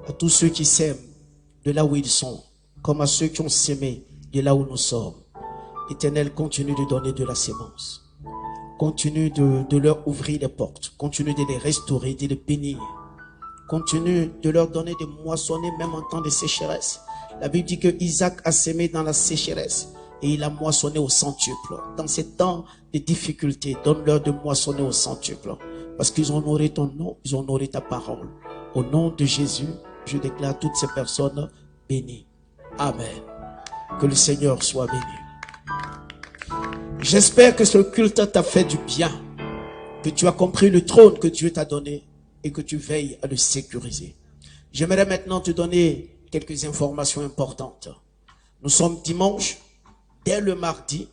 à tous ceux qui sèment de là où ils sont, comme à ceux qui ont sémé de là où nous sommes. Éternel, continue de donner de la sémence. Continue de leur ouvrir les portes. Continue de les restaurer, de les bénir. Continue de leur donner de moissonner même en temps de sécheresse. La Bible dit que Isaac a sémé dans la sécheresse et il a moissonné au centuple. Dans ces temps de difficultés, donne-leur de moissonner au centuple. Parce qu'ils ont honoré ton nom, ils ont honoré ta parole. Au nom de Jésus, je déclare toutes ces personnes bénies. Amen. Que le Seigneur soit béni. J'espère que ce culte t'a fait du bien, que tu as compris le trône que Dieu t'a donné et que tu veilles à le sécuriser. J'aimerais maintenant te donner quelques informations importantes. Nous sommes dimanche. Dès le mardi,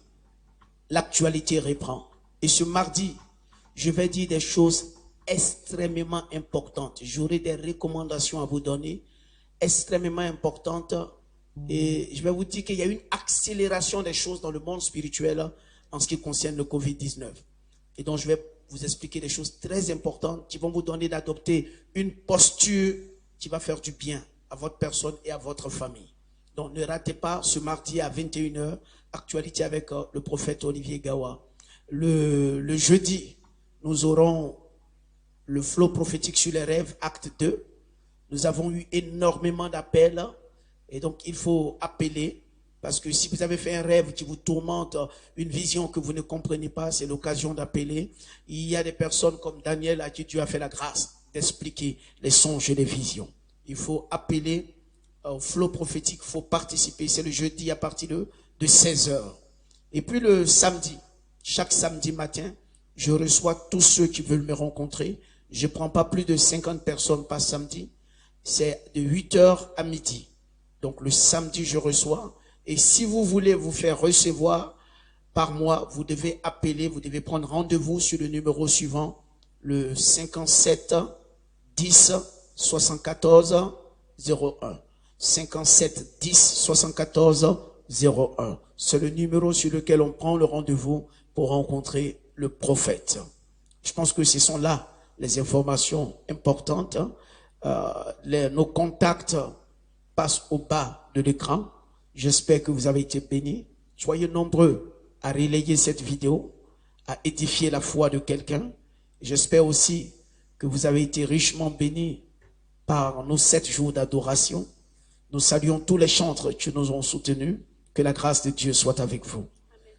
l'actualité reprend. Et ce mardi, je vais dire des choses extrêmement importantes. J'aurai des recommandations à vous donner, extrêmement importantes. Et je vais vous dire qu'il y a une accélération des choses dans le monde spirituel en ce qui concerne le Covid-19. Et donc, je vais vous expliquer des choses très importantes qui vont vous donner d'adopter une posture qui va faire du bien à votre personne et à votre famille. Donc, ne ratez pas ce mardi à 21h, actualité avec le prophète Olivier Gawa. Le jeudi, nous aurons le flot prophétique sur les rêves, acte 2. Nous avons eu énormément d'appels et donc il faut appeler parce que si vous avez fait un rêve qui vous tourmente, une vision que vous ne comprenez pas, c'est l'occasion d'appeler. Il y a des personnes comme Daniel à qui Dieu a fait la grâce d'expliquer les songes et les visions. Il faut appeler au flot prophétique, il faut participer. C'est le jeudi à partir de 16h. Et puis le samedi, chaque samedi matin, je reçois tous ceux qui veulent me rencontrer. Je ne prends pas plus de 50 personnes par samedi. C'est de 8h à midi. Donc le samedi, je reçois. Et si vous voulez vous faire recevoir par mois, vous devez appeler, vous devez prendre rendez-vous sur le numéro suivant, le 57 10 74 01. 57 10 74 01. C'est le numéro sur lequel on prend le rendez-vous pour rencontrer le prophète. Je pense que ce sont là les informations importantes. Nos contacts passent au bas de l'écran. J'espère que vous avez été bénis. Soyez nombreux à relayer cette vidéo, à édifier la foi de quelqu'un. J'espère aussi que vous avez été richement bénis par nos 7 jours d'adoration. Nous saluons tous les chantres qui nous ont soutenus. Que la grâce de Dieu soit avec vous.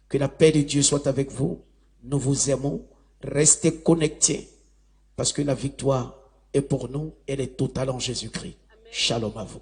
Que la paix de Dieu soit avec vous. Nous vous aimons. Restez connectés parce que la victoire est pour nous. Elle est totale en Jésus-Christ. Shalom à vous.